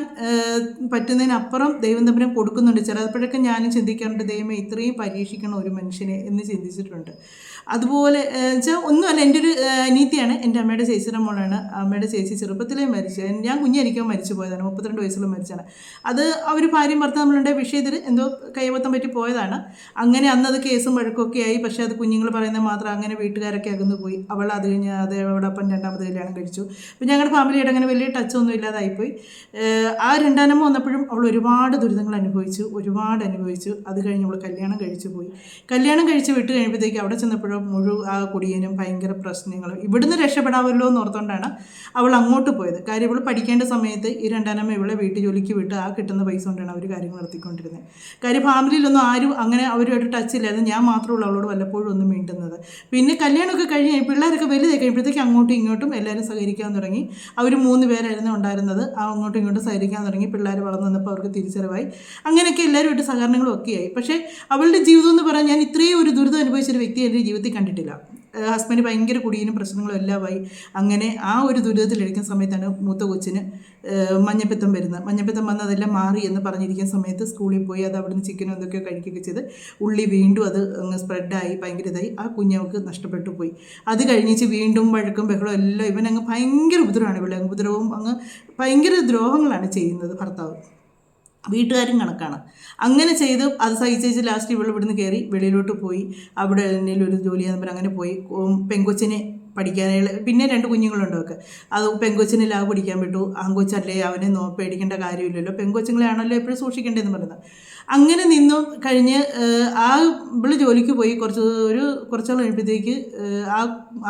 പറ്റുന്നതിനപ്പുറം ദൈവം തമ്പുരാൻ കൊടുക്കുന്നുണ്ട്. ചിലപ്പോഴൊക്കെ ഞാനും ചിന്തിക്കാറുണ്ട്, ദൈവമേ ഇത്രയും പരീക്ഷിക്കണം ഒരു മനുഷ്യനെ എന്ന് ചിന്തിച്ചിട്ടുണ്ട്. അതുപോലെ വെച്ചാൽ ഒന്നുമല്ല, എൻ്റെ ഒരു അനീതിയാണ്, എൻ്റെ അമ്മയുടെ ചേച്ചിയുടെ മോളാണ്. അമ്മയുടെ ചേച്ചി ചെറുപ്പത്തിലേ മരിച്ചു, ഞാൻ കുഞ്ഞായിരിക്കും മരിച്ചു പോയതാണ്, 32 വയസ്സിൽ മരിച്ചാണ്. അത് അവർ ഭാര്യയും ഭർത്താവ് നമ്മളുടെ വിഷയത്തിൽ എന്തോ കൈവത്തം പറ്റി പോയതാണ്. അങ്ങനെ അന്നത് കേസും വഴക്കൊക്കെ ആയി. പക്ഷേ അത് കുഞ്ഞുങ്ങൾ പറയുന്നത് മാത്രം, അങ്ങനെ വീട്ടുകാരൊക്കെ അകന്നു പോയി. അവൾ അത് കഴിഞ്ഞ് അതോടൊപ്പം രണ്ടാമത് കല്യാണം കഴിച്ചു. അപ്പോൾ ഞങ്ങളുടെ ഫാമിലിയായിട്ട് അങ്ങനെ വലിയ ടച്ചൊന്നും ഇല്ലാതായിപ്പോയി. ആ രണ്ടാനമ്മ വന്നപ്പോഴും അവൾ ഒരുപാട് ദുരിതങ്ങൾ അനുഭവിച്ചു. അത് കഴിഞ്ഞ് അവൾ കല്യാണം കഴിച്ചു പോയി. കല്യാണം കഴിച്ച് വിട്ട് കഴിയുമ്പോഴത്തേക്ക് അവിടെ ചെന്നപ്പോഴും ആ കുടിയനും ഭയങ്കര പ്രശ്നങ്ങളും. ഇവിടുന്ന് രക്ഷപ്പെടാമല്ലോ എന്ന് ഓർത്തുകൊണ്ടാണ് അവൾ അങ്ങോട്ട് പോയത്. കാര്യം ഇവൾ പഠിക്കേണ്ട സമയത്ത് ഈ രണ്ടാനമ്മ ഇവളെ വീട്ടു ജോലിക്ക് വിട്ട് ആ കിട്ടുന്ന പൈസ കൊണ്ടാണ് അവർ കാര്യങ്ങൾ നടത്തിക്കൊണ്ടിരുന്നത്. കാര്യം ഫാമിലിയിലൊന്നും ആരും അങ്ങനെ അവരുമായിട്ട് ടച്ചില്ലായിരുന്നു. ഞാൻ മാത്രമേ ഉള്ളൂ അവളോട് വല്ലപ്പോഴും ഒന്നും മിണ്ടുന്നത്. പിന്നെ കല്യാണമൊക്കെ കഴിഞ്ഞ് പിള്ളേരൊക്കെ വലുതായി കഴിയുമ്പോഴത്തേക്ക് അങ്ങോട്ടും ഇങ്ങോട്ടും എല്ലാവരും സഹകരിക്കാൻ തുടങ്ങി. അവർ 3 പേരായിരുന്നു ഉണ്ടായിരുന്നത്. അങ്ങോട്ടും ഇങ്ങോട്ടും സഹകരിക്കാൻ തുടങ്ങി. പിള്ളേർ വളർന്നു വന്നപ്പോൾ അവർക്ക് തിരിച്ചറിവായി. അങ്ങനെയൊക്കെ എല്ലാവരുമായിട്ട് സഹകരണങ്ങളും ഒക്കെയായി. പക്ഷേ അവളുടെ ജീവിതം എന്ന് പറയാൻ ഞാൻ ഇത്രയും ഒരു ദുരിതം അനുഭവിച്ചൊരു വ്യക്തി എൻ്റെ ജീവിതത്തിൽ കണ്ടിട്ടില്ല. ഹസ്ബൻഡ് ഭയങ്കര കുടിയനും പ്രശ്നങ്ങളും എല്ലാമായി. അങ്ങനെ ആ ഒരു ദുരിതത്തിലിരിക്കുന്ന സമയത്താണ് മൂത്ത കൊച്ചിന് മഞ്ഞപ്പിത്തം വരുന്നത്. മഞ്ഞപ്പിത്തം വന്ന് അതെല്ലാം മാറി എന്ന് പറഞ്ഞിരിക്കുന്ന സമയത്ത് സ്കൂളിൽ പോയി അത് അവിടുന്ന് ചിക്കനും എന്തൊക്കെയോ കഴിക്കുകയൊക്കെ ചെയ്ത് ഉള്ളി വീണ്ടും അത് അങ്ങ് സ്പ്രെഡായി ഭയങ്കര ഇതായി. ആ കുഞ്ഞവൾക്ക് നഷ്ടപ്പെട്ടു പോയി. അത് കഴിഞ്ഞിട്ട് വീണ്ടും വഴക്കും ബഹളവും എല്ലാം. ഇവനങ്ങ് ഭയങ്കര ഉപദ്രവമാണ്. ഇവിടെ ഉപദ്രവവും അങ്ങ് ഭയങ്കര ദ്രോഹങ്ങളാണ് ചെയ്യുന്നത് ഭർത്താവ്. വീട്ടുകാരും കണക്കാണ്. അങ്ങനെ ചെയ്ത് അത് സഹിച്ചേച്ച് ലാസ്റ്റ് ഇവിടുന്ന് കയറി വെളിയിലോട്ട് പോയി. അവിടെ എന്തെങ്കിലും ഒരു ജോലി ചെയ്യുമ്പോൾ അങ്ങനെ പോയി. പെങ്കൊച്ചിനെ പഠിക്കാനുള്ള പിന്നെ 2 കുഞ്ഞുങ്ങളുണ്ട് അവർക്ക്. അത് പെങ്കൊച്ചിനെ ലാവ് പഠിക്കാൻ വിട്ടു. ആങ്കൊച്ചല്ലേ, അവനെ പേടിക്കേണ്ട കാര്യമില്ലല്ലോ, പെങ്കൊച്ചുങ്ങളെയാണല്ലോ എപ്പോഴും സൂക്ഷിക്കേണ്ടതെന്ന് പറയുന്നത്. അങ്ങനെ നിന്നു കഴിഞ്ഞ് ആ ഇവള് ജോലിക്ക് പോയി കുറച്ചാൾ കഴിയുമ്പോഴത്തേക്ക് ആ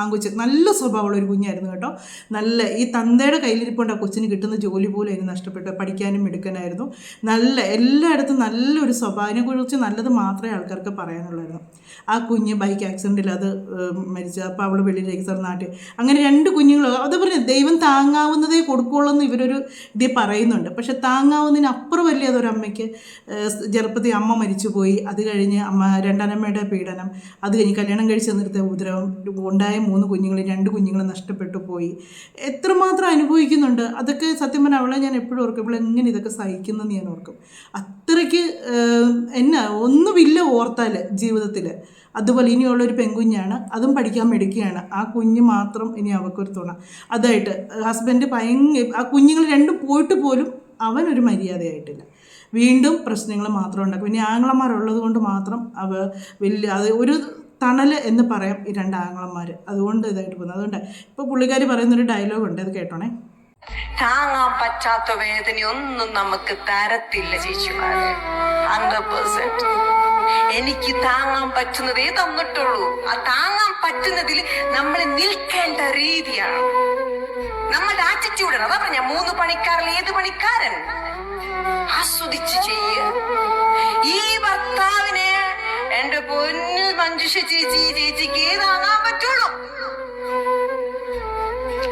ആങ്കൊച്ച് നല്ല സ്വഭാവമുള്ള ഒരു കുഞ്ഞായിരുന്നു കേട്ടോ. നല്ല ഈ തന്തയുടെ കയ്യിലിരിപ്പുണ്ട്. ആ കൊച്ചിന് കിട്ടുന്ന ജോലി പോലും അതിന് നഷ്ടപ്പെട്ടു. പഠിക്കാനും എടുക്കാനായിരുന്നു. നല്ല എല്ലായിടത്തും നല്ലൊരു സ്വഭാവത്തിനെ കുറിച്ച് നല്ലത് മാത്രമേ ആൾക്കാർക്ക് പറയാനുള്ളായിരുന്നു. ആ കുഞ്ഞ് ബൈക്ക് ആക്സിഡൻറ്റിൽ അത് മരിച്ചു. അപ്പോൾ അവൾ വെളിയിലേക്ക് നാട്ടിൽ അങ്ങനെ 2 കുഞ്ഞുങ്ങൾ. അത് പറഞ്ഞു ദൈവം താങ്ങാവുന്നതേ കൊടുക്കുകയുള്ളൂ എന്ന് ഇവരൊരു ഇത് പറയുന്നുണ്ട്. പക്ഷെ താങ്ങാവുന്നതിനപ്പുറം വലിയ അതൊരമ്മയ്ക്ക് ചെറുപ്പത്തിൽ അമ്മ മരിച്ചുപോയി. അത് കഴിഞ്ഞ് രണ്ടാനമ്മയുടെ പീഡനം, അത് കഴിഞ്ഞ് കല്യാണം കഴിച്ച് നിർത്തിയ ഉപദ്രവം, ഉണ്ടായ 3 കുഞ്ഞുങ്ങൾ 2 കുഞ്ഞുങ്ങൾ നഷ്ടപ്പെട്ടു പോയി. എത്രമാത്രം അനുഭവിക്കുന്നുണ്ട്. അതൊക്കെ സത്യം പറഞ്ഞാൽ അവളെ ഞാൻ എപ്പോഴും ഓർക്കും, ഇവളെങ്ങനെ ഇതൊക്കെ സഹിക്കുന്നതെന്ന് ഞാൻ ഓർക്കും. അത്രയ്ക്ക് ഒന്നുമില്ല ഓർത്താൽ ജീവിതത്തിൽ. അതുപോലെ ഇനിയുള്ളൊരു പെൺകുഞ്ഞാണ്, അതും പഠിക്കാൻ മെടുക്കുകയാണ്. ആ കുഞ്ഞ് മാത്രം ഇനി അവൾക്കൊരു തുണ. അതായിട്ട് ഹസ്ബൻഡ് ആ കുഞ്ഞുങ്ങൾ 2 പോയിട്ട് പോലും അവനൊരു മര്യാദയായിട്ടില്ല. വീണ്ടും പ്രശ്നങ്ങൾ മാത്രം ഉണ്ടാക്കും. പിന്നെ ആങ്ങളമാരുള്ളത് കൊണ്ട് മാത്രം അത് ഒരു തണൽ എന്ന് പറയാം ഈ 2 ആങ്ങളമാർ. അതുകൊണ്ട് ഇതായിട്ട് പോകുന്നത്. അതുകൊണ്ട് ഇപ്പോൾ പുള്ളിക്കാരി പറയുന്നൊരു ഡയലോഗുണ്ട്, അത് കേട്ടോണേ. താങ്ങാൻ പറ്റാത്ത വേദനയൊന്നും നമുക്ക് തരത്തില്ല ചേച്ചിമാരെ. 100% എനിക്ക് താങ്ങാൻ പറ്റുന്നതേ തന്നിട്ടുള്ളൂ. ആ താങ്ങാൻ പറ്റുന്നതിൽ നമ്മൾ നിൽക്കേണ്ട രീതിയാണ്, നമ്മുടെ ആറ്റിറ്റ്യൂഡാണ്. അതാ പറഞ്ഞ 3 പണിക്കാരിൽ ഏത് പണിക്കാരൻ ആസ്വദിച്ച് ചെയ്യ. ഈ ഭർത്താവിനെ എന്റെ പൊന്നു മഞ്ജുഷ ചേച്ചിക്ക് താങ്ങാൻ പറ്റുള്ളൂ.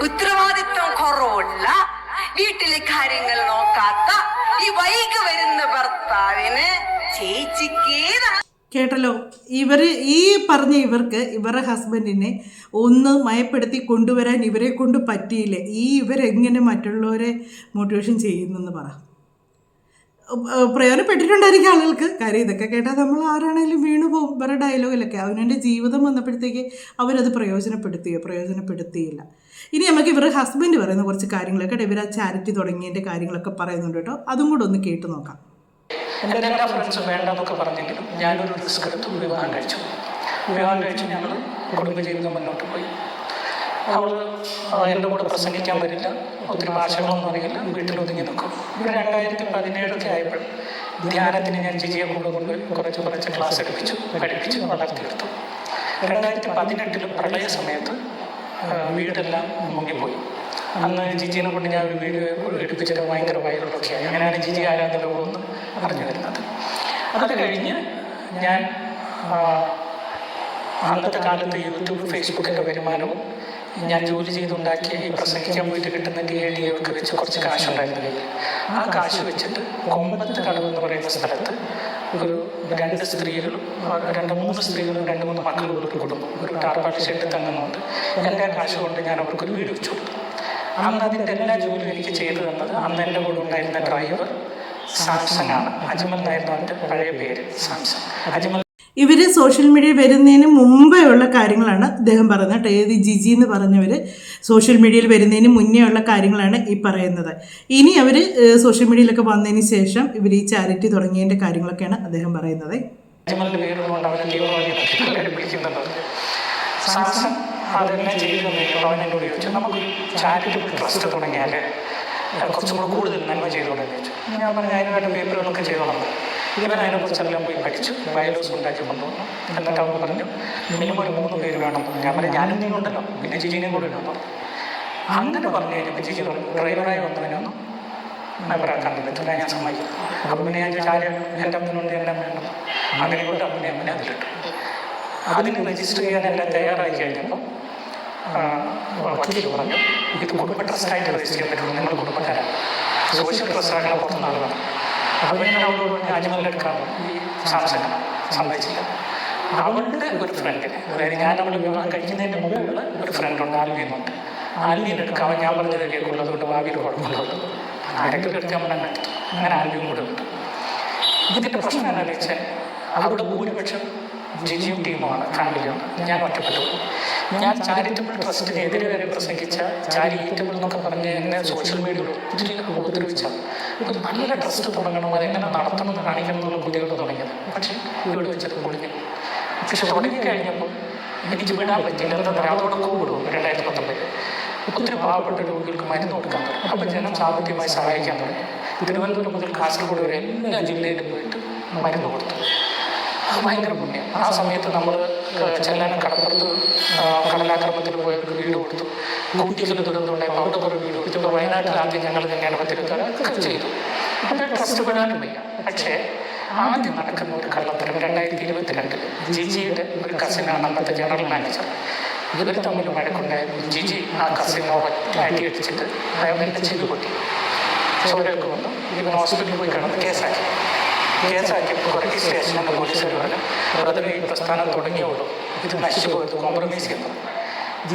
ഉത്തരവാദിത്വം കുറവുള്ള, വീട്ടിലെ കാര്യങ്ങൾ നോക്കാത്ത ഈ വൈകി വരുന്ന ഭർത്താവിന് ചേച്ചിക്ക് കേട്ടല്ലോ, ഈ പറഞ്ഞ ഇവരുടെ ഹസ്ബൻഡിനെ ഒന്ന് മയപ്പെടുത്തി കൊണ്ടുവരാൻ ഇവരെ കൊണ്ട് പറ്റിയില്ലേ. ഇവരെങ്ങനെ മറ്റുള്ളവരെ മോട്ടിവേഷൻ ചെയ്യുന്നെന്ന് പറ. പ്രയോജനപ്പെട്ടിട്ടുണ്ടായിരിക്കും ആളുകൾക്ക്. കാര്യം ഇതൊക്കെ കേട്ടാൽ നമ്മൾ ആരാണേലും വീണു പോകും. വേറെ ഡയലോഗിലൊക്കെ അവനവൻ്റെ ജീവിതം വന്നപ്പോഴത്തേക്ക് അവരത് പ്രയോജനപ്പെടുത്തിയില്ല. ഇനി നമുക്ക് ഇവരുടെ ഹസ്ബൻഡ് പറയുന്ന കുറച്ച് കാര്യങ്ങളൊക്കെ ഇവർ ആ ചാരിറ്റി തുടങ്ങിയതിൻ്റെ കാര്യങ്ങളൊക്കെ പറയുന്നുണ്ട് കേട്ടോ. അതും കൂടെ ഒന്ന് കേട്ട് നോക്കാം. എൻ്റെ എല്ലാ ഫ്രണ്ട്സും വേണ്ടെന്നൊക്കെ പറഞ്ഞെങ്കിലും ഞാനൊരു റിസ്ക് എടുത്തു വിവാഹം കഴിച്ചു. ഞങ്ങൾ കുടുംബജീവിതം മുന്നോട്ട് പോയി. അവൾ എൻ്റെ കൂടെ പ്രസംഗിക്കാൻ വരില്ല, ഒത്തിരി ഭാഷകളൊന്നും അറിയില്ല, വീട്ടിലൊതുങ്ങി നിൽക്കും. 2017 ആയപ്പോൾ ധ്യാനത്തിന് ഞാൻ ജിജിയെ കൊണ്ട് കുറച്ച് ക്ലാസ് പഠിപ്പിച്ച് വളർത്തിയെടുത്തു. 2018 പ്രളയ സമയത്ത് വീടെല്ലാം മുങ്ങിപ്പോയി. അന്ന് ജിജിനെ കൊണ്ട് ഞാൻ ഒരു വീഡിയോ എടുപ്പിച്ചിട്ട് ഭയങ്കര വൈറലൊക്കെയായി. അങ്ങനെയാണ് ജിജി ആരാധനകളൊന്നും അറിഞ്ഞു വരുന്നത്. അത് കഴിഞ്ഞ് ഞാൻ അന്നത്തെ കാലത്ത് യൂട്യൂബ് ഫേസ്ബുക്കിൻ്റെ വരുമാനവും ഞാൻ ജോലി ചെയ്തുണ്ടാക്കി ഈ പ്രസംഗിക്കാൻ പോയിട്ട് കിട്ടുന്ന DADയൊക്കെ വെച്ച് കുറച്ച് കാശുണ്ടായിരുന്നില്ല. ആ കാശ് വെച്ചിട്ട് കൊമ്പത്ത് കടവ് എന്ന് പറയുന്ന സ്ഥലത്ത് ഒരു 2 സ്ത്രീകളും 2-3 സ്ത്രീകളും 2-3 മക്കളും ഒരു കുടുംബം ഒരു ടാർപ്പാട്ട് ഷെഡ് തങ്ങുന്നുണ്ട്. എൻ്റെ കാശ് കൊണ്ട് ഞാൻ അവർക്കൊരു വീട് വെച്ചു കൊടുത്തു. അന്ന് അതിൻ്റെ എല്ലാ ജോലിയും എനിക്ക് ചെയ്തു തന്നത് അന്ന് എൻ്റെ കൂടെ ഉണ്ടായിരുന്ന ഡ്രൈവർ സാംസങ് ആണ്. അജ്മൽ എന്നായിരുന്നു അവൻ്റെ പഴയ പേര്, സാംസങ്. അജ്മൽ ഇവർ സോഷ്യൽ മീഡിയ വരുന്നതിന് മുമ്പേ ഉള്ള കാര്യങ്ങളാണ് അദ്ദേഹം പറയുന്നത്. ഏത് ജിജി എന്ന് പറഞ്ഞവർ സോഷ്യൽ മീഡിയയിൽ വരുന്നതിന് മുന്നേ ഉള്ള കാര്യങ്ങളാണ് ഈ പറയുന്നത്. ഇനി അവർ സോഷ്യൽ മീഡിയയിലൊക്കെ വന്നതിന് ശേഷം ഇവർ ഈ ചാരിറ്റി തുടങ്ങിയതിൻ്റെ കാര്യങ്ങളൊക്കെയാണ് അദ്ദേഹം പറയുന്നത്. അജ്മലിൻ്റെ പേരുകൊണ്ട് അവനെ വിളിക്കുന്നുണ്ട്. സാംസങ് അതെന്നെ ചെയ്തെന്ന് അവൻ എന്നോട് ചോദിച്ചു, നമുക്കൊരു ചാരിറ്റബിൾ ട്രസ്റ്റ് തുടങ്ങിയാൽ കുറച്ചും കൂടെ കൂടുതൽ നന്മ ചെയ്തോളെന്ന് ചോദിച്ചു. ഞാൻ പറഞ്ഞു അതിനായിട്ട് പേപ്പറുകളൊക്കെ ചെയ്തോളാം. ഇവൻ അതിനെക്കുറിച്ചെല്ലാം പോയി പഠിച്ചു, ബയോസ് ഉണ്ടാക്കി കൊണ്ടുവന്നു. എന്നിട്ട് അവൻ പറഞ്ഞു മിനിമം ഒരു 3 പേര് വേണം. ഞാൻ പറഞ്ഞു ഞാനും നീ ഉണ്ടല്ലോ, പിന്നെ ജിജിനെയും കൂടെ ഇടാൻ പറഞ്ഞു. അങ്ങനെ പറഞ്ഞു കഴിഞ്ഞപ്പോൾ ജിജി ഡ്രൈവറായി വന്നവനൊന്നും മെമ്പറാക്കാൻ പറ്റില്ല, ഞാൻ സമ്മതിക്കും. അപ്പം പിന്നെ ഞാൻ കാര്യം എൻ്റെ അമ്മനുണ്ട്, എൻ്റെ അമ്മയുണ്ട്. അങ്ങനെ കൊണ്ട് അമ്മനെ അതിലിട്ടു. അതിന് രജിസ്റ്റർ ചെയ്യാൻ എല്ലാം തയ്യാറായി കഴിഞ്ഞപ്പോൾ വക്കീൽ പറഞ്ഞു ഇത് കുടുംബ ട്രസ്റ്റായിട്ട് രജിസ്റ്റർ ചെയ്യാൻ പറ്റുള്ളൂ, നിങ്ങൾ കുടുംബക്കാരാണ്, സോഷ്യൽ ട്രസ്റ്റാണ് പുറത്തുനിന്ന് ആളുകൾ. അപ്പോൾ ഞാൻ അവളോട് പറഞ്ഞ് അജ്മലിനെടുക്കാൻ ഈ സാംസങ് സമ്മതിച്ചില്ല. അവളുടെ ഒരു ഫ്രണ്ടിന്, അതായത് ഞാൻ അവൾ വിവാഹം കഴിക്കുന്നതിൻ്റെ മുമ്പുള്ള ഒരു ഫ്രണ്ടുണ്ട്, ആൽവിയുന്നുണ്ട്. ആൽവിയെടുക്കാൻ ഞാൻ പറഞ്ഞത് കേൾക്കുള്ളത് കൊണ്ട് ഭാവിയിൽ കുഴപ്പമുള്ളത് ആരെങ്കിലും എടുക്കാൻ വേണം. അങ്ങനെ ആൽവിയും കൂടെ ഉണ്ട്. ഇതിൻ്റെ പ്രശ്നം എന്താണെന്ന് വെച്ചാൽ അവിടെ ഭൂരിപക്ഷം ജിജിയും ടീമുമാണ്, ഫാമിലിയാണ്. ഞാൻ ഒറ്റപ്പെട്ടു. ഞാൻ ചാരിറ്റബിൾ ട്രസ്റ്റിനെതിരെ വരെ പ്രസംഗിച്ച ചാരിറ്റബിൾ എന്നൊക്കെ പറഞ്ഞ് എന്നെ സോഷ്യൽ മീഡിയയിൽ ഒത്തിരി ഉപദ്രവിച്ച ഒരു നല്ല ട്രസ്റ്റ് തുടങ്ങണം, അതെങ്ങനെ നടത്തണം എന്ന് കാണിക്കണം എന്നുള്ള ബുദ്ധിമുട്ട് തുടങ്ങിയത്. പക്ഷേ ഇവിടെ വെച്ചത് പൊളിഞ്ഞു. പക്ഷെ തുടങ്ങിക്കഴിഞ്ഞപ്പോൾ എനിക്ക് വിടാൻ പറ്റില്ല. എന്താ പറയുക, അതോടൊക്കെ വിടും. 2019 ഒത്തിരി പാവപ്പെട്ട രോഗികൾക്ക് മരുന്ന് കൊടുക്കാൻ തുടങ്ങി. അപ്പം ജനം സാമ്പത്തികമായി സഹായിക്കാൻ തുടങ്ങി. തിരുവനന്തപുരം മുതൽ കാസർഗോഡ് വരെ എല്ലാ ജില്ലയിലും പോയിട്ട് മരുന്ന് കൊടുത്തു. അത് ഭയങ്കര പുണ്യം. ആ സമയത്ത് നമ്മൾ ചെല്ലാനം കടപ്പുറത്ത് കടലാക്രമണത്തിൽ പോയപ്പോൾ വീട് കൊടുത്തു. കുട്ടികൾ ദുരന്തമുണ്ടായപ്പോൾ അവിടെ കുറേ വീട് കൊടുത്തു. ഇപ്പോൾ വയനാട്ടിൽ ആദ്യം ഞങ്ങൾ തന്നെയാണ് പത്തിരുത്താനൊക്കെ ചെയ്തു. അത് ട്രസ്റ്റ് പെടാനും വയ്യ. പക്ഷേ ആദ്യം നടക്കുന്ന ഒരു കള്ളത്തരം 2022 ജിജിയുടെ ഒരു കസിനാണ് അന്നത്തെ ജനറൽ മാനേജർ. ഇവർ തമ്മിൽ വഴക്കുണ്ടായിരുന്നു. ജിജി ആ കസിനെ അടി അടിച്ചിട്ട് അയാളുടെ ചെവി പൊട്ടി. ചോരയൊക്കെ വന്നു. ഇവൻ ഹോസ്പിറ്റലിൽ പോയി കിടന്ന് കേസാക്കിയപ്പോൾ കുറേ സ്റ്റേഷനിൽ പോലീസുകാർ പറഞ്ഞു ബ്രദറെ ഈ പ്രസ്ഥാനം തുടങ്ങിയുള്ളൂ, ഇത് നശിച്ചു പോയത്, കോംപ്രമൈസ് ചെയ്യുന്നു.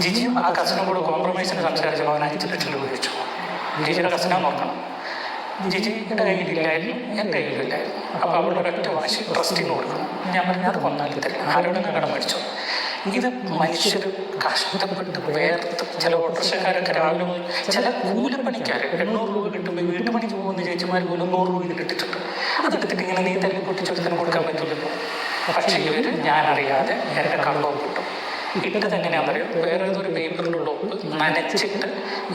ജിജിയും ആ കസിനും കൂടെ കോംപ്രമൈസിന് സംസാരിച്ചപ്പോൾ അവൻ 5 ലക്ഷം രൂപ ചോദിച്ചു. ജിജിയുടെ കസിനാ നോക്കണം. ജിജിയുടെ കയ്യിലില്ലായിരുന്നു, എൻ്റെ കയ്യിലില്ലായിരുന്നു. അപ്പോൾ അവളുടെ ഒരൊറ്റ വാശി ട്രസ്റ്റിന് കൊടുക്കണം. ഞാൻ പറഞ്ഞു അത് കൊന്നാലും തരില്ല, ആരോടും കടം മേടിച്ചു. ഇത് മനുഷ്യർ കഷ്ടപ്പെട്ട് വേർത്ത്, ചില ഓട്ടോറിക്ഷക്കാരൊക്കെ രാവിലെ മുതൽ, ചില കൂലിപ്പണിക്കാർ 800 രൂപ കിട്ടുമ്പോൾ വീട്ടുപണിക്ക് പോകുന്ന ചേച്ചിമാർ പോലും 100 രൂപ ഇട്ടിട്ടുണ്ട്. അതെടുത്തിട്ട് ഇങ്ങനെ നീ തല്ലി പൊട്ടിച്ചൊരുത്തരം കൊടുക്കാൻ പറ്റില്ലല്ലോ. പക്ഷേ ഇവർ ഞാനറിയാതെ എൻ്റെ കള്ളവും കിട്ടും. ഇട്ടത് എങ്ങനെയാണെന്നറിയോ, വേറെ ഏതൊരു പേപ്പറിലുള്ള ഒപ്പ് നനച്ചിട്ട്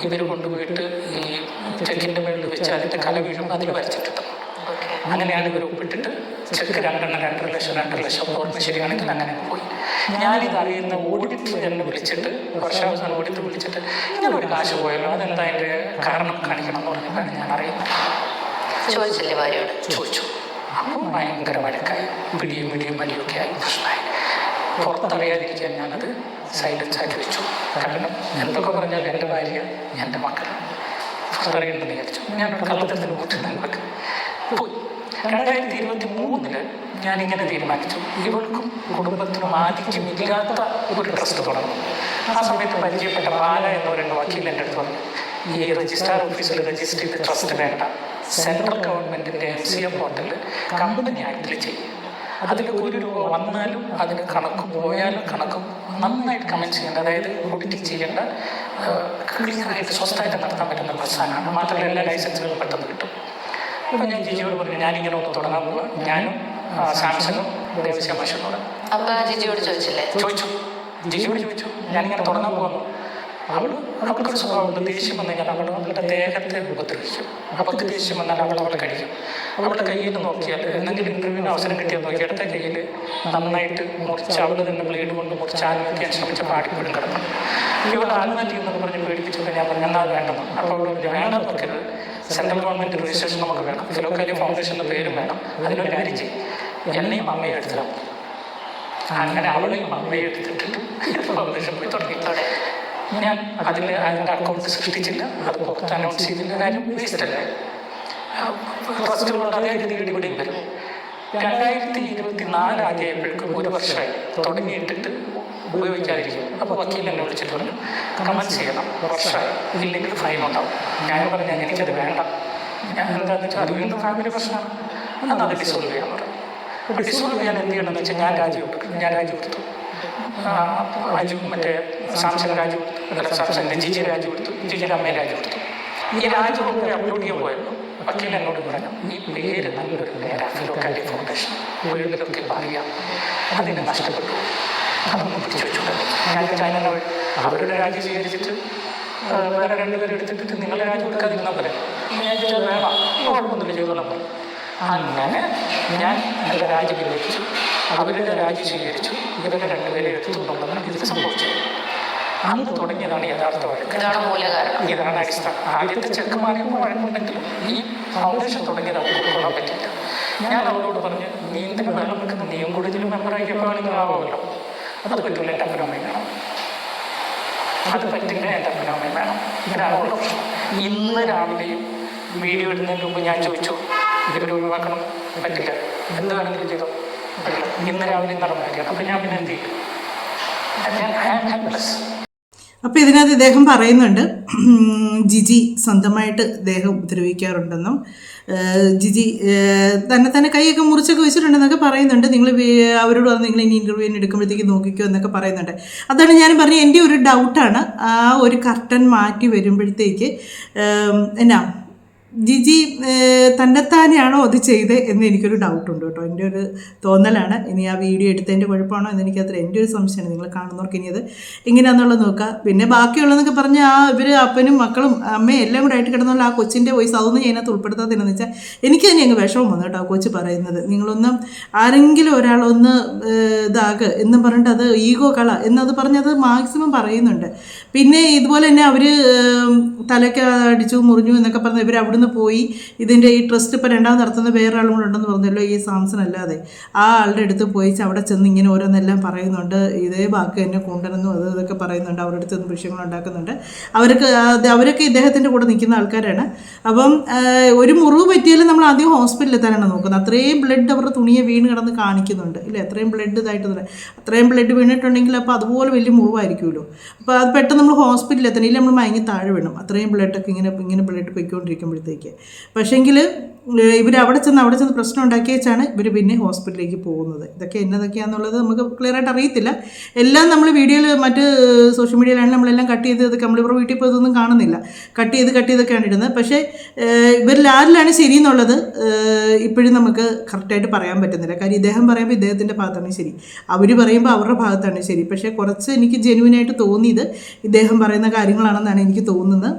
ഇവർ കൊണ്ടുപോയിട്ട് ഈ ചെക്കിൻ്റെ മേളിൽ വെച്ച് അതിൻ്റെ കല വീഴുമ്പോൾ അതിൽ വരച്ചിട്ടിട്ടു. അങ്ങനെയാണ് ഇവർ ഒപ്പിട്ടിട്ട് ചെക്ക് 2.5 ലക്ഷം ഓർമ്മ ശരിയാണെങ്കിൽ അങ്ങനെ പോയി. ഞാനിത് അറിയുന്ന ഓഡിറ്റർ എന്നെ വിളിച്ചിട്ട്, വർഷാവസാനം ഓഡിറ്റർ വിളിച്ചിട്ട് ഇങ്ങനെ ഒരു കാശ് പോയല്ലോ, അതെന്താ അതിൻ്റെ കാരണം കാണിക്കണം എന്ന് പറഞ്ഞാൽ ഞാൻ അറിയുന്നത്. ചോദിച്ചില്ലേ ഭാര്യയോട്? ചോദിച്ചു. അപ്പം ഭയങ്കര വഴക്കായി, പിടിയും വലിയൊക്കെ ആയി, പ്രശ്നമായി. പുറത്തറിയാതിരിക്കാൻ ഞാനത് സൈലൻസ് ആക്കി വെച്ചു. കാരണം എന്തൊക്കെ പറഞ്ഞാൽ എൻ്റെ ഭാര്യ, എൻ്റെ മക്കൾ പുറത്തറിയണമെന്ന് വിചാരിച്ചു. ഞാൻ കള്ളത്തരത്തിന് പോയിട്ട് പോയി. 2023 ഞാനിങ്ങനെ തീരുമാനിച്ചു, ഇവൾക്കും കുടുംബത്തിനും ആധിക്യമില്ലാത്ത ഒരു ട്രസ്റ്റ് തുടങ്ങും. ആ സമയത്ത് പരിചയപ്പെട്ട ബാല എന്ന ഒരു വക്കീൽ എൻ്റെ അടുത്ത് പറഞ്ഞു, ഈ രജിസ്ട്രാർ ഓഫീസിൽ രജിസ്റ്റർ ചെയ്ത് ട്രസ്റ്റ് വേണ്ട, സെൻട്രൽ ഗവൺമെൻറ്റിൻ്റെ MCM പോർട്ടലിൽ കമ്പനി ആക്ടിൽ ചെയ്യും. അതിൽ 1 രൂപ വന്നാലും അതിന് കണക്കും പോയാലും കണക്കും നന്നായിട്ട് കമൻറ്റ് ചെയ്യേണ്ട, അതായത് ഓഡിറ്റിംഗ് ചെയ്യേണ്ട, ക്ലിയറായിട്ട് സ്വസ്ഥമായിട്ട് നടത്താൻ പറ്റുന്ന പ്രസ്ഥാനമാണ്. മാത്രമല്ല എല്ലാ ലൈസൻസുകളും പെട്ടെന്ന് കിട്ടും. അപ്പോൾ ഞാൻ ജിജിയോട് പറഞ്ഞു, ഞാനിങ്ങനെ ഒന്ന് തുടങ്ങാൻ പോവുക, ഞാനും സാംസങ്ങും ദേവസ്വം അശ്വനോട്. അപ്പൊ ജിജിയോട് ചോദിച്ചില്ലേ? ജിജിയോട് ചോദിച്ചു, ഞാനിങ്ങനെ തുടങ്ങാൻ പോകുന്നു. അവൾക്കൊരു സ്വഭാവമുണ്ട്, ദേഷ്യം വന്നു കഴിഞ്ഞാൽ അവളുടെ ദേഹത്തെ ഉപദ്രവിക്കും. അവൾക്ക് ദേഷ്യം വന്നാൽ അവളെ കഴിക്കും. അവളുടെ കയ്യിൽ നോക്കിയാൽ എന്തെങ്കിലും ഇൻ്റർവ്യൂവിന് അവസരം കിട്ടിയാൽ നോക്കി അടുത്ത കയ്യിൽ നന്നായിട്ട് മുറിച്ച് അവൾ തന്നെ ബ്ലേഡ് കൊണ്ട് മുറിച്ച് ആത്മഹത്യ ശ്രമിച്ച പാടിപ്പോഴും കിടന്നു. ഇവൾ ആത്മഹത്യ എന്നൊക്കെ പറഞ്ഞ് പേടിപ്പിച്ചപ്പോൾ ഞാൻ പറഞ്ഞു, എന്നാൽ വേണ്ടെന്ന്. അപ്പോൾ അവൾ വേണം നോക്കരുത്, സെൻട്രൽ ഗവൺമെൻറ് രജിസ്ട്രേഷൻ നമുക്ക് വേണം, ഫിലോക്കാലി ഫൗണ്ടേഷൻ എന്ന പേരും വേണം, അതിനൊരു കാര്യം ചെയ്യും, എന്നെയും അമ്മയും എടുത്തിടാം. അങ്ങനെ അവളെയും അമ്മയും എടുത്തിട്ടിട്ട് ഫൗണ്ടേഷൻ പോയി തുടങ്ങി. ഞാൻ അതിൻ്റെ അക്കൗണ്ട് സൃഷ്ടിച്ചില്ല, അത് പുറത്ത് അനൗൺസ് ചെയ്തില്ല, കാര്യം വേസ്റ്റ് അല്ലേ. ട്രസ്റ്റുകളുടെ അതേ രീതിയിൽ ഇവിടെയും വരും. 2024 ആദ്യമായപ്പോഴേക്കും 1 വർഷമായി തുടങ്ങിയിട്ടിട്ട് ഉപയോഗിക്കാതിരിക്കും. അപ്പോൾ വക്കീൽ എന്നെ വിളിച്ചിട്ട് പറഞ്ഞു, കമൻറ്റ് ചെയ്യണം, വർഷമായി, ഇല്ലെങ്കിൽ ഫൈൻ ഉണ്ടാവും. ഞാൻ പറഞ്ഞു, എനിക്കത് വേണ്ട. ഞാൻ എന്താണെന്ന് വെച്ചാൽ അത് വീണ്ടും ഫാമിലി പ്രശ്നമാണ്, എന്നാൽ അത് ഡിസോൾവ് ചെയ്യാൻ പറഞ്ഞു. ഡിസോൾവ് ചെയ്യാൻ എന്ത് ചെയ്യണമെന്ന് വെച്ചാൽ ഞാൻ രാജി കൊടുത്തു. മറ്റേ സാംസങ് ജിജി രാജി കൊടുത്തു, ജിജിയുടെ അമ്മയെ രാജി കൊടുത്തു. ഈ രാജ്യമൊക്കെ അപ്ലോഡ് ചെയ്യാൻ പോയപ്പോൾ വക്കീൽ എന്നോട് പറഞ്ഞു, ഈ പേര് നല്ലൊരു പേരാണ്, ഫിലോക്കാലി ഫൗണ്ടേഷൻ, വീടുകളൊക്കെ പറയാം, അതിനെ നഷ്ടപ്പെട്ടു, അതൊന്നും പിടിച്ചു വെച്ചു. ഞാൻ ചൈന അവരുടെ രാജ്യം സ്വീകരിച്ചിട്ട് വേറെ 2 പേരെ എടുത്തിട്ട് നിങ്ങളുടെ രാജ്യം കൊടുക്കാതിരുന്നാൽ പോലെ ഞാൻ വേണം, കുഴപ്പമൊന്നുമില്ല, ചെയ്തോളാം പറഞ്ഞു. അങ്ങനെ ഞാൻ എൻ്റെ രാജ്യം വിളിച്ചു, അവരുടെ രാജ്യം സ്വീകരിച്ചു, ഇവരുടെ 2 പേരെ എടുത്തുകൊണ്ടുണ്ടെന്നാണ് ഇതിൽ സംഭവിച്ചത്. അന്ന് തുടങ്ങിയതാണ് യഥാർത്ഥ വഴക്ക്. ഇതാണ് അടിസ്ഥാനം. ആദ്യത്തെ ചെറുക്കന്മാരെയൊന്നും വഴക്കുണ്ടെങ്കിലും ഈ ഫൗണ്ടേഷൻ തുടങ്ങിയത് അവർക്ക് കൊള്ളാൻ പറ്റില്ല. ഞാൻ അവരോട് പറഞ്ഞു, നീ എന്തിനും വെള്ളം വെക്കുന്ന നീയും കൂടി ഇതിലും മെമ്പറാക്കിയപ്പോഴാണെങ്കിൽ ആവുമല്ലോ. അത് പറ്റില്ല, എൻ്റെ അപ്പനമ്മയും വേണം, അത് പറ്റില്ല, എൻ്റെ അപ്പനമ്മയും വേണം. ഇതാണ് പ്രശ്നം. ഇന്ന് രാവിലെയും വീഡിയോ ഇടുന്നതിന് മുമ്പ് ഞാൻ ചോദിച്ചു, ഇവരെ ഒഴിവാക്കണം, പറ്റില്ല, എന്ത് വേണമെങ്കിലും ചെയ്തോ, പറ്റില്ല. ഇന്ന് രാവിലെ നടന്ന കാര്യമാണ്. അപ്പം ഞാൻ പിന്നെ എന്ത് ചെയ്യും? ഞാൻ ഹെൽപ്ലെസ്. അപ്പോൾ ഇതിനകത്ത് ഇദ്ദേഹം പറയുന്നുണ്ട്, ജിജി സ്വന്തമായിട്ട് ഇദ്ദേഹം ഉപദ്രവിക്കാറുണ്ടെന്നും, ജിജി തന്നെ കൈയൊക്കെ മുറിച്ചൊക്കെ വെച്ചിട്ടുണ്ടെന്നൊക്കെ പറയുന്നുണ്ട്. നിങ്ങൾ അവരോട് പറഞ്ഞ് നിങ്ങൾ ഇനി ഇൻ്റർവ്യൂവിന് എടുക്കുമ്പോഴത്തേക്ക് നോക്കിക്കോ എന്നൊക്കെ പറയുന്നുണ്ട്. അതാണ് ഞാൻ പറഞ്ഞത്, എൻ്റെ ഒരു ഡൗട്ടാണ്. ആ ഒരു കർട്ടൻ മാറ്റി വരുമ്പോഴത്തേക്ക് എന്നാ ജിജി തന്നെത്താനെയാണോ അത് ചെയ്തത് എന്ന് എനിക്കൊരു ഡൗട്ടുണ്ട് കേട്ടോ. എൻ്റെ ഒരു തോന്നലാണ്. ഇനി ആ വീഡിയോ എടുത്തതിൻ്റെ കുഴപ്പമാണോ എന്ന് എനിക്കത്ര എൻ്റെ ഒരു സംശയമാണ്. നിങ്ങൾ കാണുന്നവർക്ക് ഇനി അത് എങ്ങനെയാണെന്നുള്ളത് നോക്കുക. പിന്നെ ബാക്കിയുള്ളതെന്നൊക്കെ പറഞ്ഞാൽ ഇവർ അപ്പനും മക്കളും അമ്മയും എല്ലാം കൂടെ ആയിട്ട് കിടന്നുള്ള ആ കൊച്ചിൻ്റെ വോയിസ് അതൊന്നും അതിനകത്ത് ഉൾപ്പെടുത്താത്തതെന്ന് വെച്ചാൽ എനിക്ക് തന്നെ അങ്ങ് വിഷമം വന്നു കേട്ടോ. ആ കൊച്ച് പറയുന്നത്, നിങ്ങളൊന്നും ആരെങ്കിലും ഒരാളൊന്ന് ഇതാകെ എന്നും പറഞ്ഞിട്ട് അത് ഈഗോ കള എന്നത് പറഞ്ഞത് മാക്സിമം പറയുന്നുണ്ട്. പിന്നെ ഇതുപോലെ തന്നെ അവർ തലയ്ക്ക് അടിച്ചു മുറിഞ്ഞു എന്നൊക്കെ പറഞ്ഞ് ഇവർ അവിടുന്ന് പോയി ഇതിൻ്റെ ഈ ട്രസ്റ്റ് ഇപ്പോൾ 2ാമത് നടത്തുന്ന വേറൊരാളും കൂടെ ഉണ്ടെന്ന് പറഞ്ഞല്ലോ, ഈ സാംസൺ അല്ലാതെ. ആ ആളുടെ അടുത്ത് പോയി അവിടെ ചെന്ന് ഇങ്ങനെ ഓരോന്നെല്ലാം പറയുന്നുണ്ട്, ഇതേ വാക്ക് എന്നെ കൊണ്ടുവരുന്നു, ഇതൊക്കെ പറയുന്നുണ്ട്, അവരുടെ അടുത്ത് നിന്ന് വിഷയങ്ങൾ ഉണ്ടാക്കുന്നുണ്ട്. അവരൊക്കെ ഇദ്ദേഹത്തിൻ്റെ കൂടെ നിൽക്കുന്ന ആൾക്കാരാണ്. അപ്പം ഒരു മുറിവ് പറ്റിയാലും നമ്മൾ ആദ്യം ഹോസ്പിറ്റലിൽ എത്താനാണ് നോക്കുന്നത്. അത്രയും ബ്ലഡ് അവരുടെ തുണിയെ വീണ് കിടന്ന് കാണിക്കുന്നുണ്ട് ഇല്ലേ, അത്രയും ബ്ലഡ് ഇതായിട്ട് അത്രയും ബ്ലഡ് വീണിട്ടുണ്ടെങ്കിൽ അപ്പോൾ അതുപോലെ വലിയ മുറിവായിരിക്കുമല്ലോ. അപ്പോൾ അത് പെട്ടെന്ന് നമ്മൾ ഹോസ്പിറ്റലിൽ എത്തണം, ഇല്ല നമ്മൾ മയങ്ങി താഴെ വീണം, അത്രയും ബ്ലഡൊക്കെ ഇങ്ങനെ ബ്ലഡ് പൊയ്ക്കൊണ്ടിരിക്കുമ്പോഴത്തേക്ക്. പക്ഷേങ്കിൽ ഇവർ അവിടെ ചെന്ന് പ്രശ്നം ഉണ്ടാക്കി വെച്ചാണ് ഇവർ പിന്നെ ഹോസ്പിറ്റലിലേക്ക് പോകുന്നത്. ഇതൊക്കെ എന്നതൊക്കെയാണെന്നുള്ളത് നമുക്ക് ക്ലിയറായിട്ട് അറിയത്തില്ല. എല്ലാം നമ്മൾ വീഡിയോയിൽ മറ്റ് സോഷ്യൽ മീഡിയയിലാണ് നമ്മളെല്ലാം കട്ട് ചെയ്ത് ഇതൊക്കെ നമ്മളിവിടെ വീട്ടിൽ പോയി ഇതൊന്നും കാണുന്നില്ല, കട്ട് ചെയ്തൊക്കെയാണ് ഇടുന്നത്. പക്ഷേ ഇവരിൽ ആരിലാണ് ശരി എന്നുള്ളത് ഇപ്പോഴും നമുക്ക് കറക്റ്റായിട്ട് പറയാൻ പറ്റുന്നില്ല. കാര്യം ഇദ്ദേഹം പറയുമ്പോൾ ഇദ്ദേഹത്തിൻ്റെ ഭാഗത്താണ് ശരി, അവർ പറയുമ്പോൾ അവരുടെ ഭാഗത്താണ് ശരി. പക്ഷേ കുറച്ച് എനിക്ക് ജെന്യുവിനായിട്ട് തോന്നിയത് ഇദ്ദേഹം പറയുന്ന കാര്യങ്ങളാണെന്നാണ് എനിക്ക് തോന്നുന്നത്.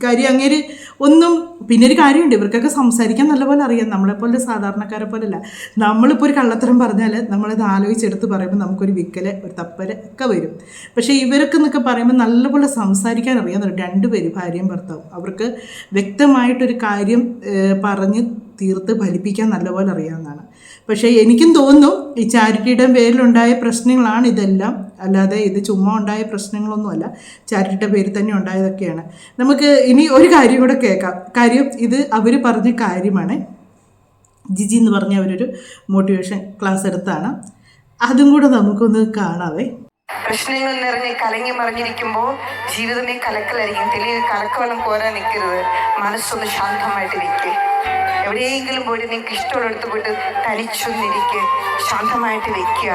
കാര്യം അങ്ങേര് ഒന്നും. പിന്നെ ഒരു കാര്യമുണ്ട്, ഇവർക്കൊക്കെ സംസാരിക്കാൻ നല്ലപോലെ അറിയാം, നമ്മളെപ്പോലെ സാധാരണക്കാരെ പോലെയല്ല. നമ്മളിപ്പോൾ ഒരു കള്ളത്തരം പറഞ്ഞാൽ നമ്മളത് ആലോചിച്ചെടുത്ത് പറയുമ്പോൾ നമുക്കൊരു വിക്കല് ഒരു തപ്പല് ഒക്കെ വരും. പക്ഷേ ഇവരൊക്കെ എന്നൊക്കെ പറയുമ്പോൾ നല്ലപോലെ സംസാരിക്കാൻ അറിയാമെന്നുണ്ട്. 2 പേര് ഭാര്യയും ഭർത്താവും, അവർക്ക് വ്യക്തമായിട്ടൊരു കാര്യം പറഞ്ഞ് തീർത്ത് ഫലിപ്പിക്കാൻ നല്ലപോലെ അറിയാവുന്നതാണ്. പക്ഷേ എനിക്കും തോന്നുന്നു ഈ ചാരിറ്റിയുടെ പേരിലുണ്ടായ പ്രശ്നങ്ങളാണ് ഇതെല്ലാം, അല്ലാതെ ഇത് ചുമ്മാ ഉണ്ടായ പ്രശ്നങ്ങളൊന്നുമല്ല, ചാരിറ്റിയുടെ പേരിൽ തന്നെ ഉണ്ടായതൊക്കെയാണ്. നമുക്ക് ഇനി ഒരു കാര്യം കൂടെ കേൾക്കാം. കാര്യം ഇത് അവർ പറഞ്ഞ കാര്യമാണ്. ജിജി എന്ന് പറഞ്ഞ അവരൊരു മോട്ടിവേഷൻ ക്ലാസ് എടുത്താണ്. അതും കൂടെ നമുക്കൊന്ന് കാണാവേ. പ്രശ്നങ്ങൾ നിറഞ്ഞ് കലങ്ങി മറിഞ്ഞിരിക്കുമ്പോൾ ജീവിതമേ കലക്കലായിരിക്കും. തെളിവ് കലക്കവെള്ളം കോരാൻ നിൽക്കരുത്. മനസ്സൊന്ന് ശാന്തമായിട്ട് വെക്ക്. എവിടെയെങ്കിലും പോയിട്ട് നിങ്ങൾക്ക് ഇഷ്ടമുള്ളടുത്ത് പോയിട്ട് തനിച്ചൊന്നിരിക്കുക, ശാന്തമായിട്ട് വെക്കുക,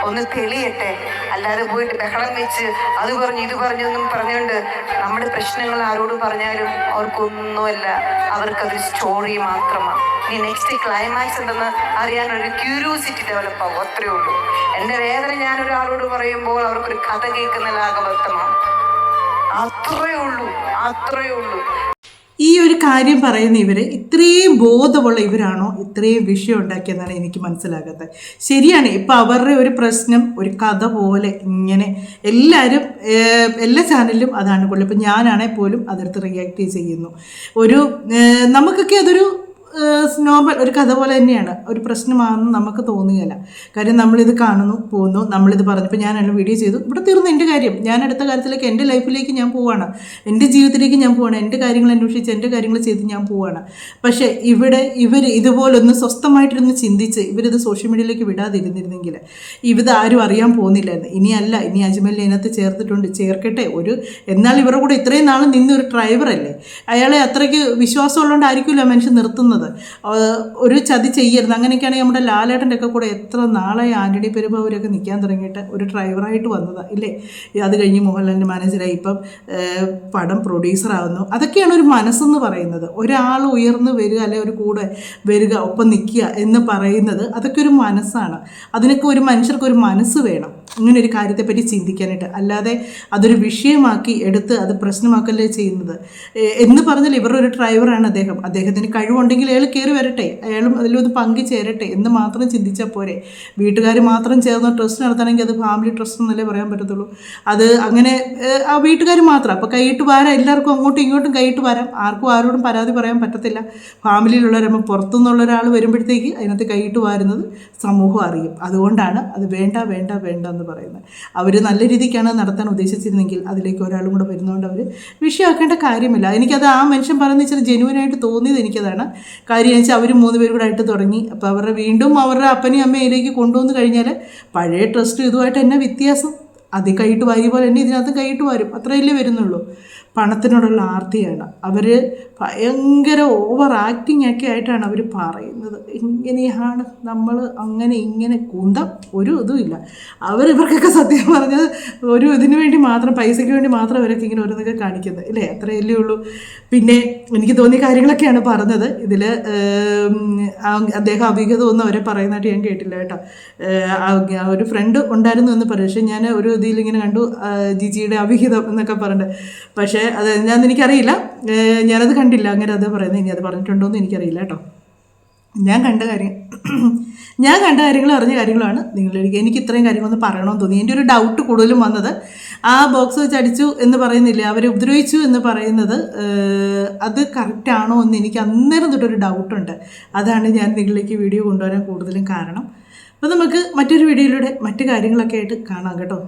ഒന്ന് തെളിയട്ടെ. അല്ലാതെ പോയിട്ട് ബഹളം വെച്ച് അത് പറഞ്ഞു ഇത് പറഞ്ഞു എന്നും പറഞ്ഞുകൊണ്ട് നമ്മുടെ പ്രശ്നങ്ങൾ ആരോട് പറഞ്ഞാലും അവർക്കൊന്നുമല്ല, അവർക്കതൊരു സ്റ്റോറി മാത്രമാണ്. ഇനി നെക്സ്റ്റ് ക്ലൈമാക്സ് എന്തെന്ന് അറിയാനൊരു ക്യൂരിയോസിറ്റി ഡെവലപ്പ് ആകും, അത്രയേ ഉള്ളൂ. എൻ്റെ വേദന ഞാനൊരാളോട് പറയുമ്പോൾ അവർക്കൊരു കഥ കേൾക്കുന്ന ലാഘവത്വമാണ്. അത്രയേ ഉള്ളൂ, അത്രയേ ഉള്ളൂ. ഈ ഒരു കാര്യം പറയുന്ന ഇവർ ഇത്രയും ബോധമുള്ള ഇവരാണോ ഇത്രയും വിഷയം ഉണ്ടാക്കിയെന്നാണ് എനിക്ക് മനസ്സിലാകാത്തത്. ശരിയാണ്, ഇപ്പം അവരുടെ ഒരു പ്രശ്നം ഒരു കഥ പോലെ ഇങ്ങനെ എല്ലാവരും എല്ലാ ചാനലിലും അതാണ് കൂടുതൽ. ഇപ്പം ഞാനാണെങ്കിൽ പോലും അതെടുത്ത് റിയാക്ട് ചെയ്യുന്നു. ഒരു നമുക്കൊക്കെ അതൊരു നോർമൽ ഒരു കഥ പോലെ തന്നെയാണ്, ഒരു പ്രശ്നമാണെന്ന് നമുക്ക് തോന്നുകയില്ല. കാര്യം നമ്മളിത് കാണുന്നു പോകുന്നു, നമ്മളിത് പറഞ്ഞപ്പോൾ ഞാനെല്ലാം വീഡിയോ ചെയ്തു, ഇവിടെ തീർന്നു എൻ്റെ കാര്യം. ഞാൻ അടുത്ത കാര്യത്തിലേക്ക് എൻ്റെ ലൈഫിലേക്ക് ഞാൻ പോവുകയാണ്, എൻ്റെ ജീവിതത്തിലേക്ക് ഞാൻ പോവുകയാണ്, എൻ്റെ കാര്യങ്ങൾ അന്വേഷിച്ച് എൻ്റെ കാര്യങ്ങൾ ചെയ്ത് ഞാൻ പോവുകയാണ്. പക്ഷേ ഇവർ ഇതുപോലൊന്ന് സ്വസ്ഥമായിട്ടിരുന്ന് ചിന്തിച്ച് ഇവരിത് സോഷ്യൽ മീഡിയയിലേക്ക് വിടാതിരുന്നിരുന്നെങ്കിൽ ഇത് ആരും അറിയാൻ പോകുന്നില്ലായിരുന്നു. ഇനിയല്ല, ഇനി അജ്മലിനെ അതിനകത്ത് ചേർത്തിട്ടുണ്ട്, ചേർക്കട്ടെ. എന്നാൽ ഇവരുടെ കൂടെ ഇത്രയും നാളും നിന്നൊരു ഡ്രൈവറല്ലേ, അയാളെ അത്രയ്ക്ക് വിശ്വാസമുള്ളതുകൊണ്ടായിരിക്കുമല്ലോ മനുഷ്യൻ നിർത്തുന്നത്. ഒരു ചതി ചെയ്യരുത്. അങ്ങനെയൊക്കെയാണെങ്കിൽ നമ്മുടെ ലാലേട്ടൻ്റെ ഒക്കെ കൂടെ എത്ര നാളെ ആൻ്റണി പെരുമ്പാവൂരൊക്കെ നിൽക്കാൻ തുടങ്ങിയിട്ട് ഒരു ഡ്രൈവറായിട്ട് വന്നതാണ് ഇല്ലേ. അത് കഴിഞ്ഞ് മോഹൻലാലിൻ്റെ മാനേജറായി, ഇപ്പം പടം പ്രൊഡ്യൂസറാകുന്നു. അതൊക്കെയാണ് ഒരു മനസ്സെന്ന് പറയുന്നത്. ഒരാൾ ഉയർന്നു വരിക, അല്ലെ ഒരു കൂടെ വരിക, ഒപ്പം നിൽക്കുക എന്ന് പറയുന്നത് അതൊക്കെ ഒരു മനസ്സാണ്. അതിനൊക്കെ ഒരു മനുഷ്യർക്കൊരു മനസ്സ് വേണം ഇങ്ങനെ ഒരു കാര്യത്തെപ്പറ്റി ചിന്തിക്കാനായിട്ട്. അല്ലാതെ അതൊരു വിഷയമാക്കി എടുത്ത് അത് പ്രശ്നമാക്കല്ലേ ചെയ്യുന്നത്. എന്ന് പറഞ്ഞാൽ ഇവരുടെ ഒരു ഡ്രൈവറാണ് അദ്ദേഹം. അദ്ദേഹത്തിന് കഴിവുണ്ടെങ്കിൽ അയാൾ കയറി വരട്ടെ, അയാളും അതിലൊന്ന് പങ്കുചേരട്ടെ എന്ന് മാത്രം ചിന്തിച്ചാൽ പോരെ. വീട്ടുകാർ മാത്രം ചേർന്ന് ട്രസ്റ്റ് നടത്തണമെങ്കിൽ അത് ഫാമിലി ട്രസ്റ്റ് എന്നല്ലേ പറയാൻ പറ്റത്തുള്ളൂ. അത് അങ്ങനെ ആ വീട്ടുകാർ മാത്രം. അപ്പോൾ കൈയിട്ട് വരാം, എല്ലാവർക്കും അങ്ങോട്ടും ഇങ്ങോട്ടും കൈയിട്ട് വരാം, ആർക്കും ആരോടും പരാതി പറയാൻ പറ്റത്തില്ല. ഫാമിലിയിലുള്ളവരാകുമ്പോൾ പുറത്തുനിന്നുള്ള ഒരാൾ വരുമ്പോഴത്തേക്ക് അതിനകത്ത് കൈയിട്ട് വാരുന്നത് സമൂഹം അറിയും. അതുകൊണ്ടാണ് അത് വേണ്ട വേണ്ട വേണ്ട എന്ന് പറയുന്നത്. അവർ നല്ല രീതിക്കാണ് നടത്താൻ ഉദ്ദേശിച്ചിരുന്നെങ്കിൽ അതിലേക്ക് ഒരാളും കൂടെ വരുന്നതുകൊണ്ട് അവർ വിഷയമാക്കേണ്ട കാര്യമില്ല. എനിക്കത് ആ മനുഷ്യൻ പറയുന്നത് ഇച്ചിരി ജെനുവിനായിട്ട് തോന്നിയത് എനിക്കതാണ്. കാര്യം വെച്ചാൽ അവർ 3 പേരും കൂടെ ആയിട്ട് തുടങ്ങി. അപ്പോൾ അവരുടെ വീണ്ടും അവരുടെ അപ്പനെയും അമ്മയിലേക്ക് കൊണ്ടുവന്ന് കഴിഞ്ഞാൽ പഴയ ട്രസ്റ്റ് ഇതുമായിട്ട് തന്നെ വ്യത്യാസം. അത് കൈയിട്ട് വാരി പോലെ തന്നെ ഇതിനകത്ത് കൈയിട്ട് വാരും, അത്രയല്ലേ വരുന്നുള്ളൂ. പണത്തിനോടുള്ള ആർത്തിയാണ്. അവർ ഭയങ്കര ഓവർ ആക്ടിങ് ഒക്കെ ആയിട്ടാണ് അവർ പറയുന്നത്. ഇങ്ങനെയാണ് നമ്മൾ, അങ്ങനെ ഇങ്ങനെ കുന്തം ഒരു ഇതുമില്ല. ഇവർക്കൊക്കെ സത്യം പറഞ്ഞത് ഒരു ഇതിനു വേണ്ടി മാത്രം, പൈസയ്ക്ക് വേണ്ടി മാത്രം അവരൊക്കെ ഇങ്ങനെ ഓരോന്നൊക്കെ കാണിക്കുന്നത് ഇല്ലേ, അത്രയല്ലേ ഉള്ളൂ. പിന്നെ എനിക്ക് തോന്നിയ കാര്യങ്ങളൊക്കെയാണ് പറഞ്ഞത്. ഇതിൽ അദ്ദേഹം അഭിഗതമൊന്നും അവരെ പറയുന്നതായിട്ട് ഞാൻ കേട്ടില്ല കേട്ടോ. ഒരു ഫ്രണ്ട് ഉണ്ടായിരുന്നു എന്ന് പറയും. പക്ഷേ ഞാൻ ഒരു ഇതിൽ ഇങ്ങനെ കണ്ടു ജിജിയുടെ അഭിഹിതം എന്നൊക്കെ പറഞ്ഞിട്ട്. പക്ഷേ അത് ഞാനെന്ന് എനിക്കറിയില്ല, ഞാനത് കണ്ടില്ല അങ്ങനെ അത് പറയുന്നത്. ഇനി അത് പറഞ്ഞിട്ടുണ്ടോ എന്ന് എനിക്കറിയില്ല കേട്ടോ. ഞാൻ കണ്ട കാര്യങ്ങൾ അറിഞ്ഞ കാര്യങ്ങളാണ് നിങ്ങളിലേക്ക് എനിക്ക് ഇത്രയും കാര്യങ്ങളൊന്ന് പറയണമെന്ന് തോന്നി. എൻ്റെ ഒരു ഡൗട്ട് കൂടുതലും വന്നത് ആ ബോക്സ് വെച്ച് അടിച്ചു എന്ന് പറയുന്നില്ലേ, അവരെ ഉപദ്രവിച്ചു എന്ന് പറയുന്നത് അത് കറക്റ്റാണോ എന്ന് എനിക്ക് അന്നേരം തൊട്ടൊരു ഡൗട്ടുണ്ട്. അതാണ് ഞാൻ നിങ്ങളിലേക്ക് വീഡിയോ കൊണ്ടുവരാൻ കൂടുതലും കാരണം. അപ്പോൾ നമുക്ക് മറ്റൊരു വീഡിയോയിലൂടെ മറ്റു കാര്യങ്ങളൊക്കെ ആയിട്ട് കാണാം കേട്ടോ.